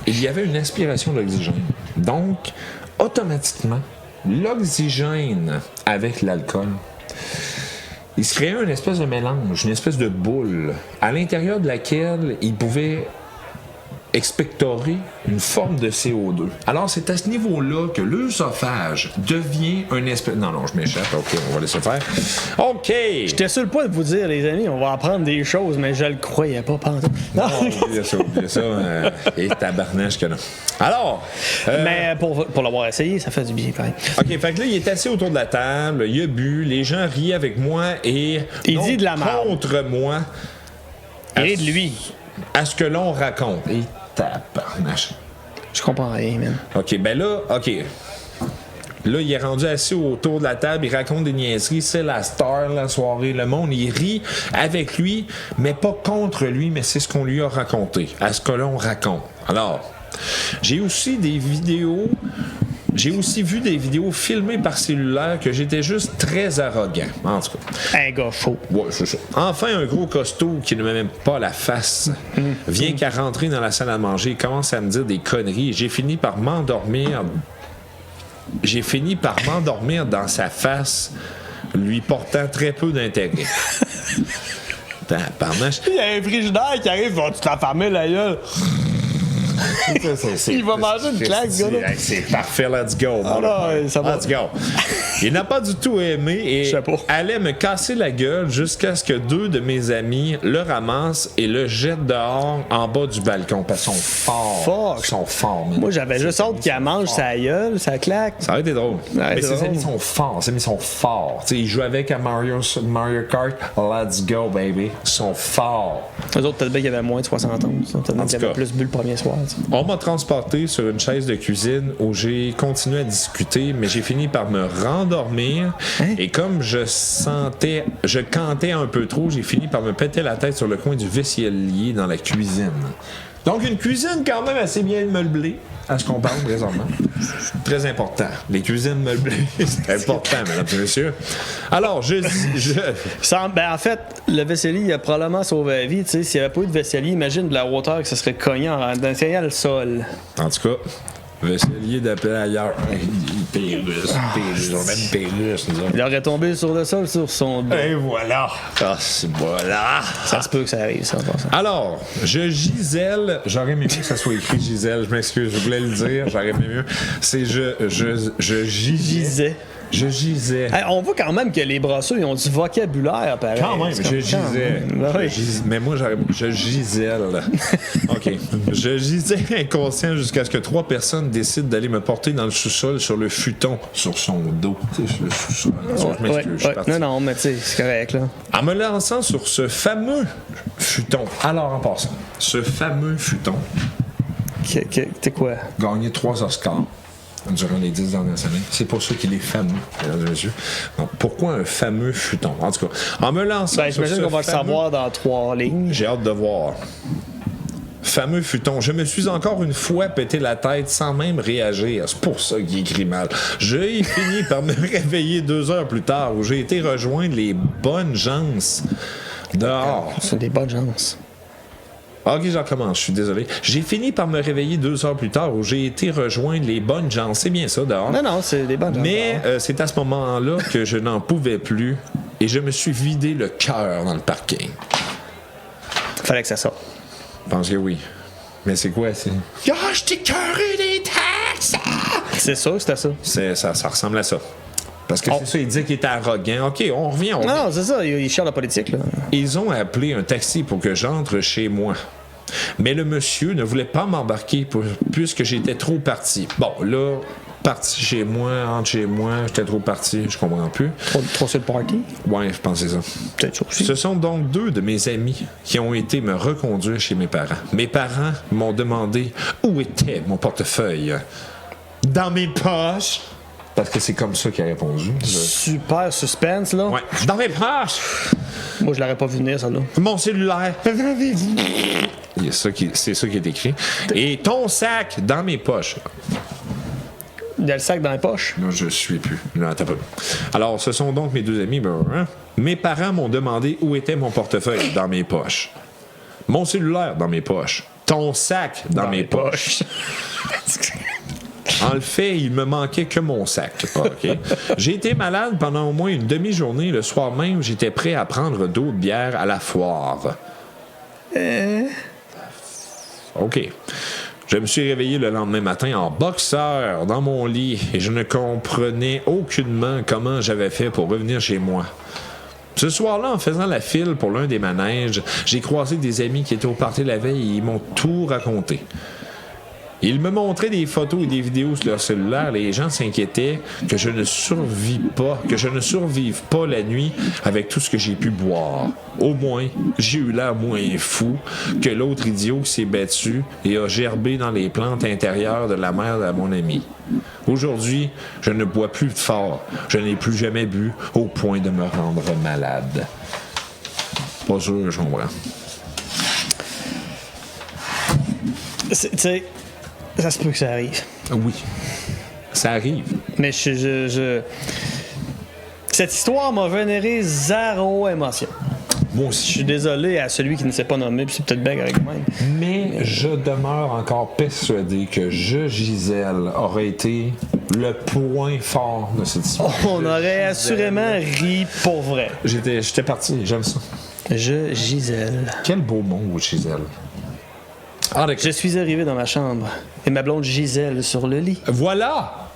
il y avait une aspiration d'oxygène. Donc, automatiquement, l'oxygène avec l'alcool, il se créait une espèce de mélange, une espèce de boule, à l'intérieur de laquelle il pouvait expectorer une forme de CO2. Alors, c'est à ce niveau-là que l'œsophage devient un espèce... Non, je m'échappe. OK, on va laisser faire. OK! J'étais sur le point de vous dire, les amis, on va apprendre des choses, mais je le croyais pas pendant. Non, oublie ça. Et tabarnache que non. Alors... mais pour l'avoir essayé, ça fait du bien, quand même. OK, fait que là, il est assis autour de la table, il a bu, les gens rient avec moi et... Il dit de la merde. Contre moi. Et de lui. À ce que l'on raconte. Et tabarnache. Je comprends rien, man. OK, ben là, OK. Là, il est rendu assis autour de la table, il raconte des niaiseries, c'est la star, la soirée, le monde, il rit avec lui, mais pas contre lui, mais c'est ce qu'on lui a raconté, à ce que l'on raconte. Alors, j'ai aussi vu des vidéos filmées par cellulaire que j'étais juste très arrogant. En tout cas. Un gars faux. Ouais, c'est ça. Enfin, un gros costaud qui ne me met même pas la face vient qu'à rentrer dans la salle à manger, il commence à me dire des conneries. J'ai fini par m'endormir dans sa face, lui portant très peu d'intérêt. Tabarnache. Il y a un frigidaire qui arrive, va-tu te la fermer la gueule? Il va manger une claque, ce gars-là. C'est parfait, let's go. Ça va. Let's go. Il n'a pas du tout aimé et allait me casser la gueule jusqu'à ce que 2 de mes amis le ramassent et le jettent dehors en bas du balcon. Parce qu'ils sont forts. Ils sont forts, man. Moi, j'avais juste hâte qu'il mange sa gueule, sa claque. Ça aurait été drôle. Mais ses amis sont forts. Ses amis sont forts. T'sais, ils jouent avec à Mario Kart. Let's go, baby. Ils sont forts. Eux autres, peut-être qu'il y avait moins de 71. Peut-être qu'il y avait plus bu le premier soir. T'sais. On m'a transporté sur une chaise de cuisine où j'ai continué à discuter, mais j'ai fini par me rendormir. Hein? Et comme je cantais un peu trop, j'ai fini par me péter la tête sur le coin du vaisselier dans la cuisine. Donc une cuisine quand même assez bien meublée. à ce qu'on parle présentement. Très important. Les cuisines meublées, c'est important, mesdames et messieurs. Alors, En fait, le vaisselier, il a probablement sauvé la vie. Tu sais, s'il n'y avait pas eu de vaisselier, imagine de la hauteur que ça serait cogné dans le sol. En tout cas, vaisselier d'appel ailleurs. Pérus, on même Pérus, nous autres. Il aurait tombé sur le sol sur son dos. Et voilà. Ah, c'est voilà. Ça se peut que ça arrive, ça. Alors, je Gisèle. J'aurais aimé mieux que ça soit écrit Gisèle. Je m'excuse, je voulais le dire. J'aurais aimé mieux. C'est je gisais. Je gisais. Hey, on voit quand même que les brasseux, ils ont du vocabulaire, pareil. Quand même, je gisais. Mais moi, je gisèle. OK. Je gisais inconscient jusqu'à ce que 3 personnes décident d'aller me porter dans le sous-sol sur le futon, sur son dos. Tu sais, le sous-sol. Je m'excuse, je suis parti. Non, mais tu sais, c'est correct, là. En me lançant sur ce fameux futon. Alors, en passant, ce fameux futon. T'es quoi? Gagné 3 Oscars durant les 10 dernières années. C'est pour ça qu'il est fameux, mesdames et messieurs. Donc, pourquoi un fameux futon? En tout cas, en me lançant sur j'imagine qu'on va le savoir dans 3 lignes. J'ai hâte de voir. Fameux futon. Je me suis encore une fois pété la tête sans même réagir. C'est pour ça qu'il écrit mal. J'ai fini par me réveiller 2 heures plus tard où j'ai été rejoindre les bonnes gens dehors. C'est des bonnes gens. Ok, j'en commence, je suis désolé. J'ai fini par me réveiller 2 heures plus tard où j'ai été rejoindre les bonnes gens. C'est bien ça, dehors. Non, c'est des bonnes gens. Mais c'est à ce moment-là que je n'en pouvais plus et je me suis vidé le cœur dans le parking. Fallait que ça sorte. Je pense que oui. Mais c'est quoi, c'est... Ah, je t'ai cœuré des taxes! C'est ça, c'était ça. Ça ressemble à ça. Parce que c'est ça, il disait qu'il était arrogant. OK, on revient. Non, c'est ça, il cherche la politique, là. Ils ont appelé un taxi pour que j'entre chez moi. Mais le monsieur ne voulait pas m'embarquer puisque j'étais trop parti. Bon, là, parti chez moi, entre chez moi, j'étais trop parti, je comprends plus. Trop sur le party? Ouais, je pense que c'est ça. Peut-être ça aussi. Ce sont donc 2 de mes amis qui ont été me reconduire chez mes parents. Mes parents m'ont demandé où était mon portefeuille. Dans mes poches. Parce que c'est comme ça qu'il a répondu. Super suspense, là. Ouais. Dans mes poches. Moi, je l'aurais pas vu venir, ça, là. Mon cellulaire. C'est ça qui est écrit. Et ton sac dans mes poches. Il y a le sac dans les poches. Non, je suis plus. Non, t'as pas. Alors, ce sont donc mes 2 amis. Mes parents m'ont demandé où était mon portefeuille dans mes poches. Mon cellulaire dans mes poches. Ton sac dans mes poches. En le fait, il me manquait que mon sac. Okay? J'ai été malade pendant au moins une demi-journée. Le soir même, j'étais prêt à prendre d'autres bières à la foire. OK. Je me suis réveillé le lendemain matin en boxeur dans mon lit et je ne comprenais aucunement comment j'avais fait pour revenir chez moi. Ce soir-là, en faisant la file pour l'un des manèges, j'ai croisé des amis qui étaient au party la veille et ils m'ont tout raconté. Ils me montraient des photos et des vidéos sur leur cellulaire. Les gens s'inquiétaient que je ne survive pas la nuit avec tout ce que j'ai pu boire. Au moins, j'ai eu l'air moins fou que l'autre idiot qui s'est battu et a gerbé dans les plantes intérieures de la mère de mon ami. Aujourd'hui, je ne bois plus fort. Je n'ai plus jamais bu au point de me rendre malade. Pas sûr, je comprends. Tu sais... Ça se peut que ça arrive. Oui. Ça arrive. Mais cette histoire m'a généré 0 émotion. Moi aussi. Je suis désolé à celui qui ne s'est pas nommé, puis c'est peut-être bien avec moi. Mais je demeure encore persuadé que Gisèle aurait été le point fort de cette histoire. On aurait assurément ri pour vrai. J'étais parti, j'aime ça. Gisèle. Quel beau mot, Gisèle. Ah, je suis arrivé dans ma chambre et ma blonde Gisèle sur le lit. Voilà,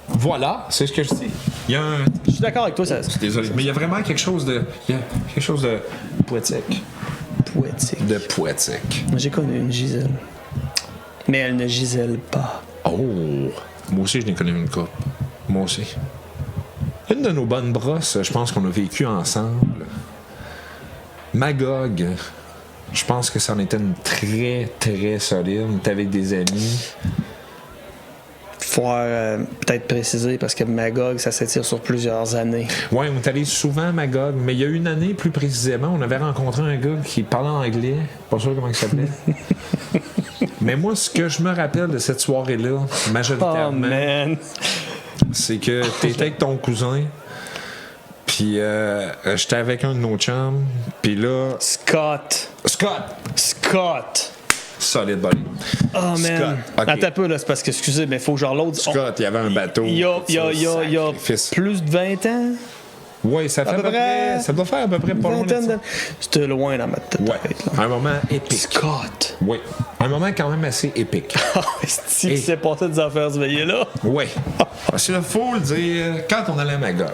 c'est ce que je dis. Il y a un... Je suis d'accord avec toi, ça. Désolé, mais il y a vraiment quelque chose de poétique. De poétique. J'ai connu une Gisèle. Mais elle ne gisèle pas. Oh, moi aussi je n'ai connu une couple. Moi aussi. Une de nos bonnes brosses, je pense qu'on a vécu ensemble. Magog. Je pense que ça en était une très, très solide. On était avec des amis. peut-être préciser parce que Magog, ça s'étire sur plusieurs années. Ouais, on est allé souvent à Magog, mais il y a une année plus précisément, on avait rencontré un gars qui parlait anglais, pas sûr comment il s'appelait. Mais moi, ce que je me rappelle de cette soirée-là, majoritairement, Oh man! c'est que t'étais avec ton cousin, puis j'étais avec un de nos chums, puis là... Scott! Solide body. Oh man! Scott, ok. Attends un peu, là, c'est parce que, excusez, mais il faut que je reload. Scott, il y avait un bateau. Il y a Sacrifice. plus de 20 ans? Oui, ça fait à peu près... Ça doit faire à peu près pas loin de ça. C'était loin dans ma tête. Ouais, Là. un moment épique. Scott! Oui, un moment quand même assez épique. Est-ce qu'il s'est passé des affaires ce veillé-là? Oui. Parce qu'il faut le dire, quand on allait à Magog,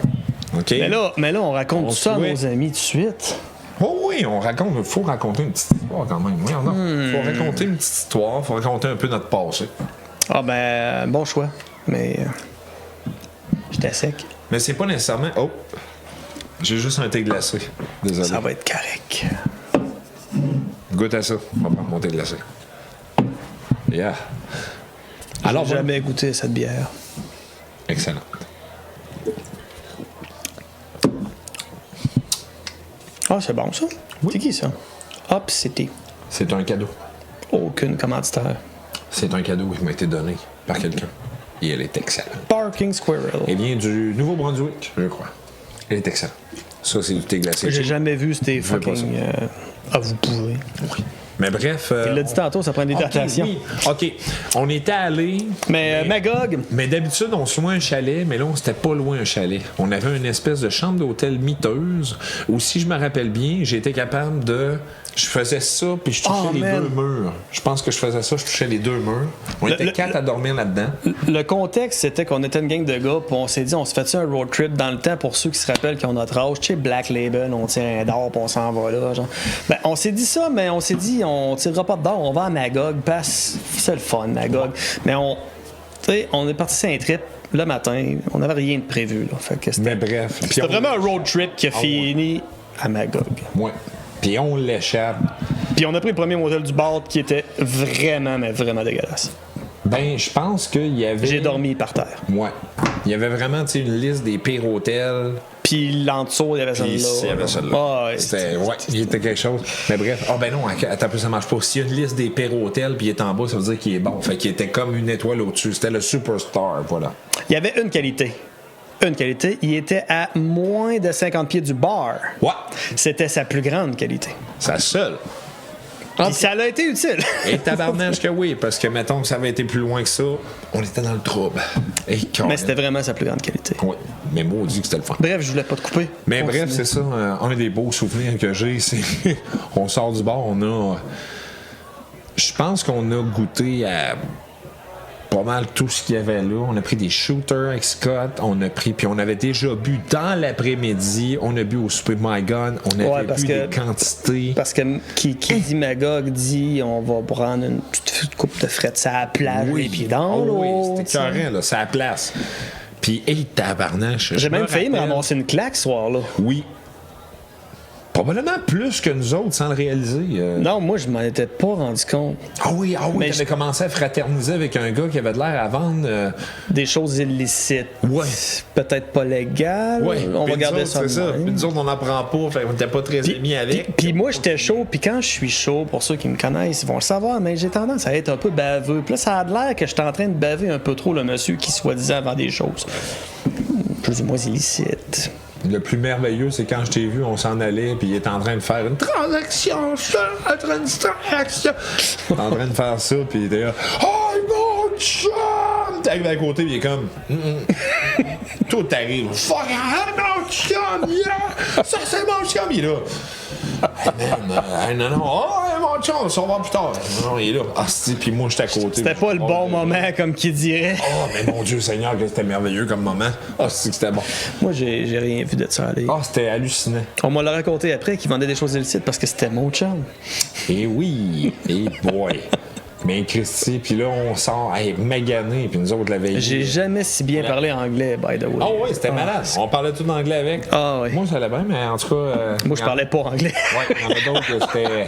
OK? Mais là, on raconte On tout ça à souhaite- nos amis tout de suite. Oh oui, il faut raconter une petite histoire quand même. Oui, non. Faut raconter une petite histoire, faut raconter un peu notre passé. Ah ben, bon choix. Mais j'étais sec. Mais c'est pas nécessairement... Oh! J'ai juste un thé glacé. Désolé. Ça va être correct. Goûte à ça. On va prendre mon thé glacé. Yeah. Alors, J'ai jamais goûté cette bière. excellent. Ah, c'est bon ça? Oui. C'est qui ça? Hop City. C'est un cadeau. Aucune commanditaire. C'est un cadeau qui m'a été donné par quelqu'un. Et elle est excellente. Parking Squirrel. Elle vient du Nouveau-Brunswick, je crois. Elle est excellente. Ça, c'est du thé glacé. J'ai jamais vu ces veux pas fucking. Ah, vous pouvez. Oui. Mais bref... Il l'a dit tantôt, ça prend une hydratation. Oui. OK. On était allés... Mais Magog, Mais d'habitude, on se loin un chalet, mais là, on s'était pas loin un chalet. On avait une espèce de chambre d'hôtel miteuse où, si je me rappelle bien, j'étais capable de... Je faisais ça, puis je touchais les man. deux murs. Je pense que je faisais ça, je touchais les deux murs. On était quatre à dormir là-dedans. le contexte, c'était qu'on était une gang de gars, puis on s'est dit, on se fait un road trip dans le temps pour ceux qui se rappellent qu'ils ont notre âge. Tu sais, Black Label, on tire un d'or, puis on s'en va là. Genre. Ben, on s'est dit ça, mais on s'est dit, on tirera pas de d'or, on va à Magog, parce que c'est le fun, Magog. Mais tu sais, on est parti sur un trip. Le matin, on n'avait rien de prévu. Là. Fait que Mais bref. c'était vraiment un road trip qui a fini à Magog. Ouais. Puis on l'échappe. Puis on a pris le premier modèle du bar qui était vraiment, mais vraiment dégueulasse. Ben, je pense qu'il y avait... J'ai dormi par terre. Ouais. Il y avait vraiment, tu sais, une liste des pires hôtels. Puis l'en dessous, il y avait Puis celle-là. il y avait celle-là. Ah, ouais, C'était, ouais, il était quelque chose. Mais bref. Ah, ben non, attends, ça marche pas. S'il y a une liste des pires hôtels, puis il est en bas, ça veut dire qu'il est bon. Fait qu'il était comme une étoile au-dessus. C'était le superstar, voilà. Il y avait une qualité. Il était à moins de 50 pieds du bar. Ouais. C'était sa plus grande qualité. Sa seule. Puis ça l'a été utile. Et tabarnage que oui, parce que, mettons que ça avait été plus loin que ça, on était dans le trouble. Et Mais c'était vraiment sa plus grande qualité. Oui, mais maudit que c'était le fun. Bref, je voulais pas te couper. Mais Continue. bref, c'est ça, un des beaux souvenirs que j'ai, c'est on sort du bar, on a... Je pense qu'on a goûté à pas mal tout ce qu'il y avait là. On a pris des shooters avec Scott, puis on avait déjà bu dans l'après-midi, on a bu au Super My Gun, on avait bu des quantités. Parce que qui dit Magog dit on va prendre une petite coupe de fret à la plage et puis dans l'eau. Oui, c'était carré, là, c'est à la place. Puis, tabarnache. J'ai même failli me ramasser une claque ce soir-là. Oui. Probablement plus que nous autres sans le réaliser. Non, moi, je m'en étais pas rendu compte. Ah oui, Mais t'avais commencé à fraterniser avec un gars qui avait de l'air à vendre. Des choses illicites. Ouais. Peut-être pas légales. Ouais. On va garder ça. C'est ça. Puis nous autres, on n'en prend pas. Fait qu'on n'était pas très amis avec. Puis moi, j'étais chaud. Puis quand je suis chaud, pour ceux qui me connaissent, ils vont le savoir, mais j'ai tendance à être un peu baveux. Puis là, ça a l'air que j'étais en train de baver un peu trop le monsieur qui, soi-disant, vend des choses plus ou moins illicites. Le plus merveilleux, c'est quand je t'ai vu, on s'en allait, puis il est en train de faire une transaction, en train de faire ça, puis il était là, oh mon chum! T'arrives à côté, puis il est comme, tout arrive, fuck, mon chum, yeah! Ça, c'est mon chum, il est là. Hey, man, non, oh, mon chum, on s'en va plus tard. Non, il est là. Ah, puis moi, j'étais à côté. C'était pas le bon moment, comme qui dirait. Oh, mais mon Dieu Seigneur, que c'était merveilleux comme moment. Ah, c'est que c'était bon. Moi, j'ai rien vu de ça aller. Ah, c'était hallucinant. On m'a raconté après qu'il vendait des choses illicites parce que c'était mon chum. Et oui, et boy. Mais Christy, puis là, on sort magané, puis nous autres, la veille. J'ai jamais si bien parlé anglais, by the way. Ah oui, c'était malade. On parlait tout anglais avec. Ah oui. Moi, ça allait bien, mais en tout cas... Moi, je parlais pas anglais. Ouais, il y en a d'autres, c'était...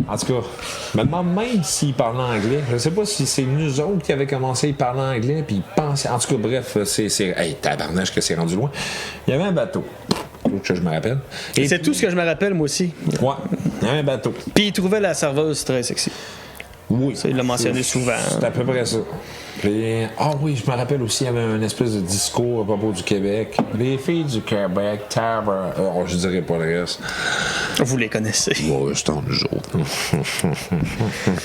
En tout cas, je me demande même s'ils parlaient anglais. Je sais pas si c'est nous autres qui avaient commencé à parler anglais, puis ils pensaient. En tout cas, bref, hey, tabarnage que c'est rendu loin. Il y avait un bateau. Que je me rappelle. Et c'est tout ce que je me rappelle, moi aussi. Ouais, il y avait un bateau. Puis il trouvait la serveuse très sexy. Oui. Ça, il l'a mentionné souvent. C'est à peu près ça. Puis, oui, je me rappelle aussi, il y avait un espèce de discours à propos du Québec. Les filles du Québec, je dirais pas le reste. Vous les connaissez. Ouais, c'est en nous autres.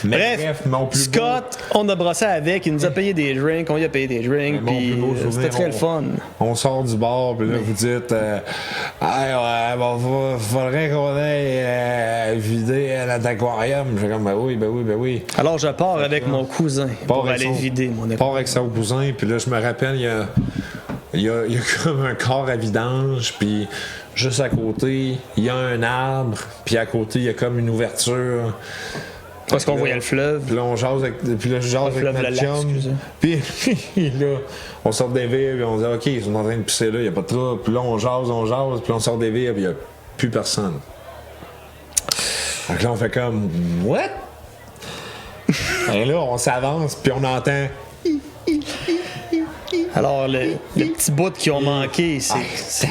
Bref, mon plus Scott, on a brossé avec, il nous a payé des drinks, on lui a payé des drinks, puis c'était très le fun. On sort du bar, puis là, vous dites faudrait qu'on aille vider notre aquarium. Je suis comme, ben oui. Alors, je pars avec mon cousin pour aller vider mon aquarium. Part avec son cousin, puis là, je me rappelle, il y a comme un corps à vidange, puis juste à côté, il y a un arbre, puis à côté, il y a comme une ouverture. Parce qu'on voyait le fleuve. Puis là, je jase avec notre chum. Puis là, on sort des verres, puis on dit, OK, ils sont en train de pisser là, il n'y a pas de trouble. Puis là, on jase, puis on sort des verres, puis il n'y a plus personne. Donc là, on fait comme, what? Et là, on s'avance, puis on entend. Alors, le petit bout qu'ils ont manqué, c'est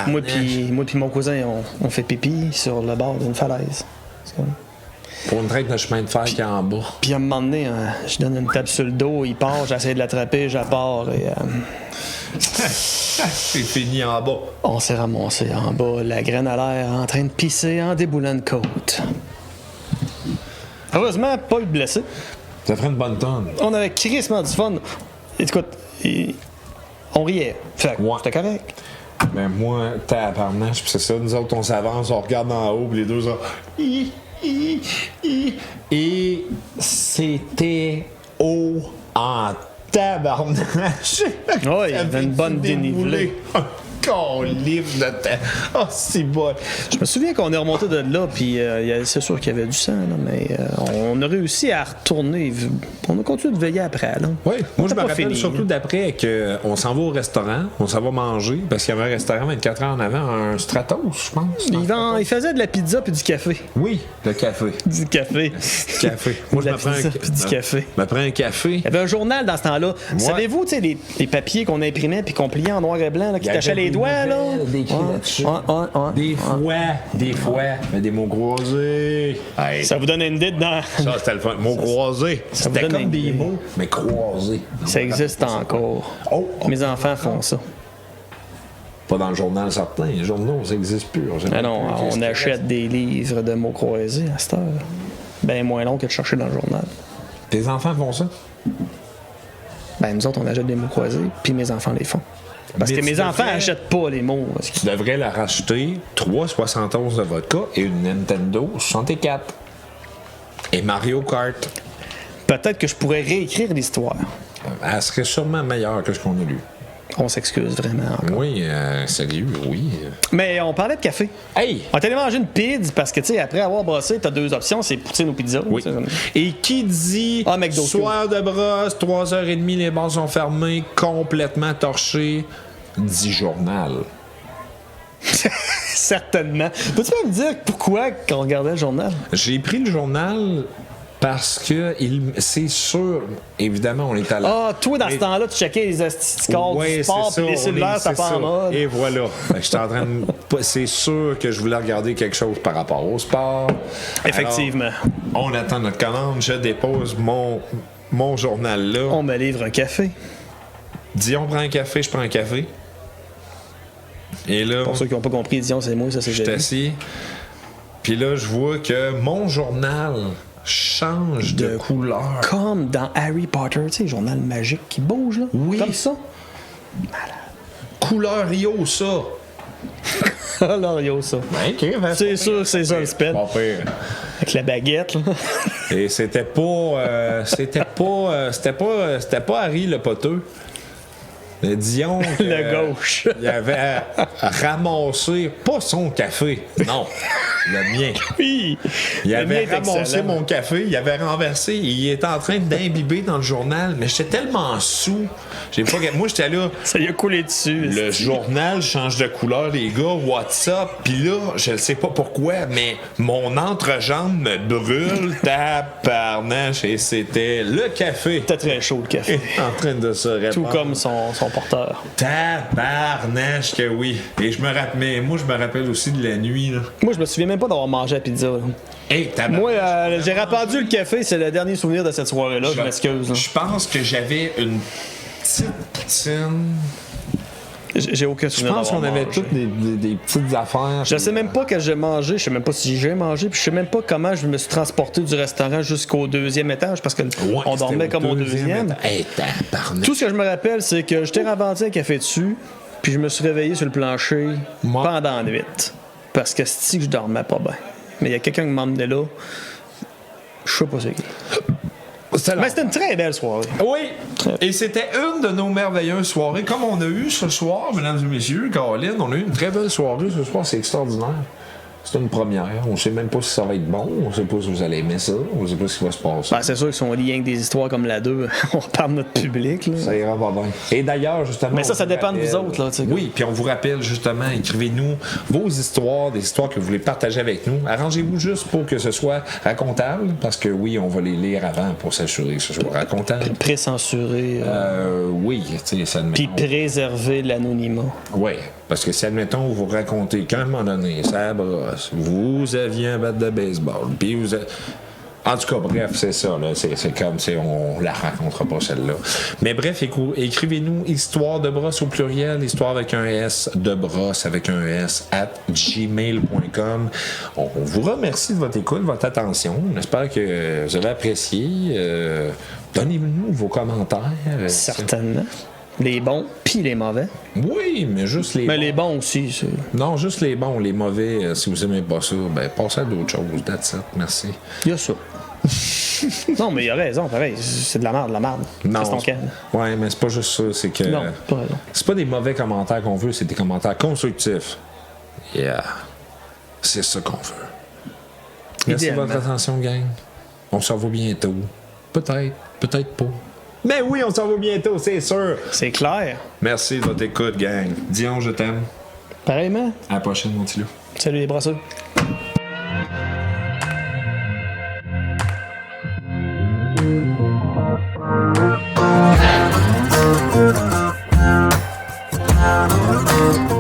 moi puis mon cousin, on fait pipi sur le bord d'une falaise. Pour une traite de chemin de fer qui est en bas. Puis à un moment donné, je donne une tape sur le dos, il part, j'essaie de l'attraper, j'appare et... C'est fini en bas. On s'est ramassé en bas, la graine à l'air en train de pisser en déboulant de côte. Heureusement, pas eu de blessé. Ça ferait une bonne tonne. On avait crissement du fun. Écoute, on riait. Fait que c'était correct. Ben moi, tabarnache, pis c'est ça, nous autres, on s'avance, on regarde en haut, pis les deux, et c'était haut en tabarnache. Oui, il y avait une bonne dénivelée. Livre de temps. Oh, c'est bon. Je me souviens qu'on est remonté de là, puis c'est sûr qu'il y avait du sang, là, mais on a réussi à retourner. On a continué de veiller après. Là. Oui, moi je me rappelle fini, surtout d'après qu'on s'en va au restaurant, on s'en va manger, parce qu'il y avait un restaurant 24 heures en avant, un Stratos, je pense. Il faisait de la pizza puis du café. Oui, le café. Du café. Du café. Moi, je me prends du café. Je me prends un café. Il y avait un journal dans ce temps-là. Ouais. Savez-vous, tu sais, les papiers qu'on imprimait puis qu'on pliait en noir et blanc, là, qui tachaient les doigts, là? Des fois, mais des mots croisés. Hey. Ça vous donne une idée dedans. Ça, c'était le fun. Mots croisés. C'était comme des mots, mais croisés. Ça existe encore. Oh. Mes enfants font ça. Pas dans le journal certain. Les journaux, ça n'existe plus. Ah non, on achète des livres de mots croisés à cette heure. Ben moins long que de chercher dans le journal. Tes enfants font ça? Ben nous autres, on achète des mots croisés, puis mes enfants les font. Parce que mes enfants n'achètent pas les mots. Tu devrais leur acheter 3,71 de vodka et une Nintendo 64. Et Mario Kart. Peut-être que je pourrais réécrire l'histoire. Elle serait sûrement meilleure que ce qu'on a lu. On s'excuse vraiment encore. Oui, sérieux, oui. Mais on parlait de café. Hey! On t'allait manger une pizza parce que, tu sais, après avoir brossé, t'as deux options, c'est poutine ou pizza. Oui. Et qui dit soir de brosse, 3h30, les bars sont fermés, complètement torchés, dit journal. Certainement. Peux-tu me dire pourquoi quand on regardait le journal? J'ai pris le journal parce que c'est sûr, évidemment, on est à la... Ah, toi, dans ce temps-là, tu checkais les scores du sport, puis les cellulaires, ça part en mode. Et voilà. J'étais en train de... C'est sûr que je voulais regarder quelque chose par rapport au sport. Effectivement. Alors, on attend notre commande, je dépose mon journal là. On me livre un café. Dion prend un café, je prends un café. Et là... Pour ceux qui n'ont pas compris, Dion, c'est moi, ça c'est je suis assis. Puis là, je vois que mon journal change de couleur. Comme dans Harry Potter, tu sais, le journal magique qui bouge, là. Oui. Comme ça. Malade. Couleur Rio, ça. Alors, Rio, ça. Ben, okay, c'est sûr, c'est ça le spell. Bon, avec la baguette, là. Et c'était pas Harry le poteux. Dion le gauche. Il avait ramassé pas son café, non. Le mien. Oui! Il Le mien avait est ramassé excellent. mon café, il avait renversé, il était en train d'imbiber dans le journal, mais j'étais tellement sous. Moi, j'étais là. Ça lui a coulé dessus. Le journal change de couleur, les gars, WhatsApp. Puis là, je ne sais pas pourquoi, mais mon entrejambe me brûle, tabarnache, et c'était le café. C'était très chaud, le café. En train de se répandre. Tout comme son porteur. Tabarnache que oui. Et je me rappelle aussi de la nuit, là. Moi, je me souviens même pas d'avoir mangé la pizza. Là. Hey, tabarnache. Moi, j'ai répandu le café, c'est le dernier souvenir de cette soirée-là, je m'excuse. Là. Je pense que j'avais une petite poutine. J'ai aucun Je souvenir pense qu'on d'avoir avait mangé. toutes des petites affaires. Je sais même pas que j'ai mangé, je sais même pas si j'ai mangé, puis je sais même pas comment je me suis transporté du restaurant jusqu'au 2e étage parce qu'on dormait comme au 2e. Hey, tabarnak. Tout ce que je me rappelle, c'est que je t'ai ravancé un café dessus, puis je me suis réveillé sur le plancher pendant la nuit. Parce que c'est que je dormais pas bien. Mais il y a quelqu'un qui m'a emmené là. Je sais pas c'est qui. Mais c'était une très belle soirée. Oui, et c'était une de nos merveilleuses soirées. Comme on a eu ce soir, mesdames et messieurs, Caroline, on a eu une très belle soirée ce soir, c'est extraordinaire. C'est une première. On sait même pas si ça va être bon. On sait pas si vous allez aimer ça. On sait pas ce qui va se passer. Ben, c'est sûr que si on lit rien que des histoires comme la 2, on parle de notre public. Là. Ça ira pas bien. Et d'ailleurs, justement. Mais ça on vous dépend de vous rappelle- autres. Là, tu sais. Oui, puis on vous rappelle justement, écrivez-nous vos histoires, des histoires que vous voulez partager avec nous. Arrangez-vous juste pour que ce soit racontable, parce que oui, on va les lire avant pour s'assurer que ce soit racontable. Pré-censuré. Oui, tu sais, ça admettons. Puis préserver l'anonymat. Oui, parce que si, admettons, vous racontez qu'à un moment donné, ça brosse, vous aviez un bat de baseball, puis vous avez... En tout cas, bref, c'est ça, là. C'est comme, on la racontera pas, celle-là. Mais bref, écrivez-nous histoire de brosse au pluriel, histoire avec un S, de brosse avec un S, @gmail.com. On vous remercie de votre écoute, de votre attention. On espère que vous avez apprécié. Donnez-nous vos commentaires. Certainement. Les bons, puis les mauvais. Oui, mais juste les Mais bons. les bons aussi. C'est... Non, juste les bons, les mauvais, si vous aimez pas ça, ben passez à d'autres choses. That's it. Merci. Il y a ça. Non, mais il a raison, pareil. C'est de la merde, Non. C'est ton cas. Ouais, mais c'est pas juste ça, c'est que. Non, pas raison. C'est pas des mauvais commentaires qu'on veut, c'est des commentaires constructifs. Yeah. C'est ça qu'on veut. Merci de votre Idéalement. attention, gang. On se revoit bientôt. Peut-être, peut-être pas. Mais oui, on se revoit bientôt, c'est sûr. C'est clair. Merci de votre écoute, gang. Dion, je t'aime. Pareillement. À la prochaine, mon petit loup. Salut les brasseurs. Thank you.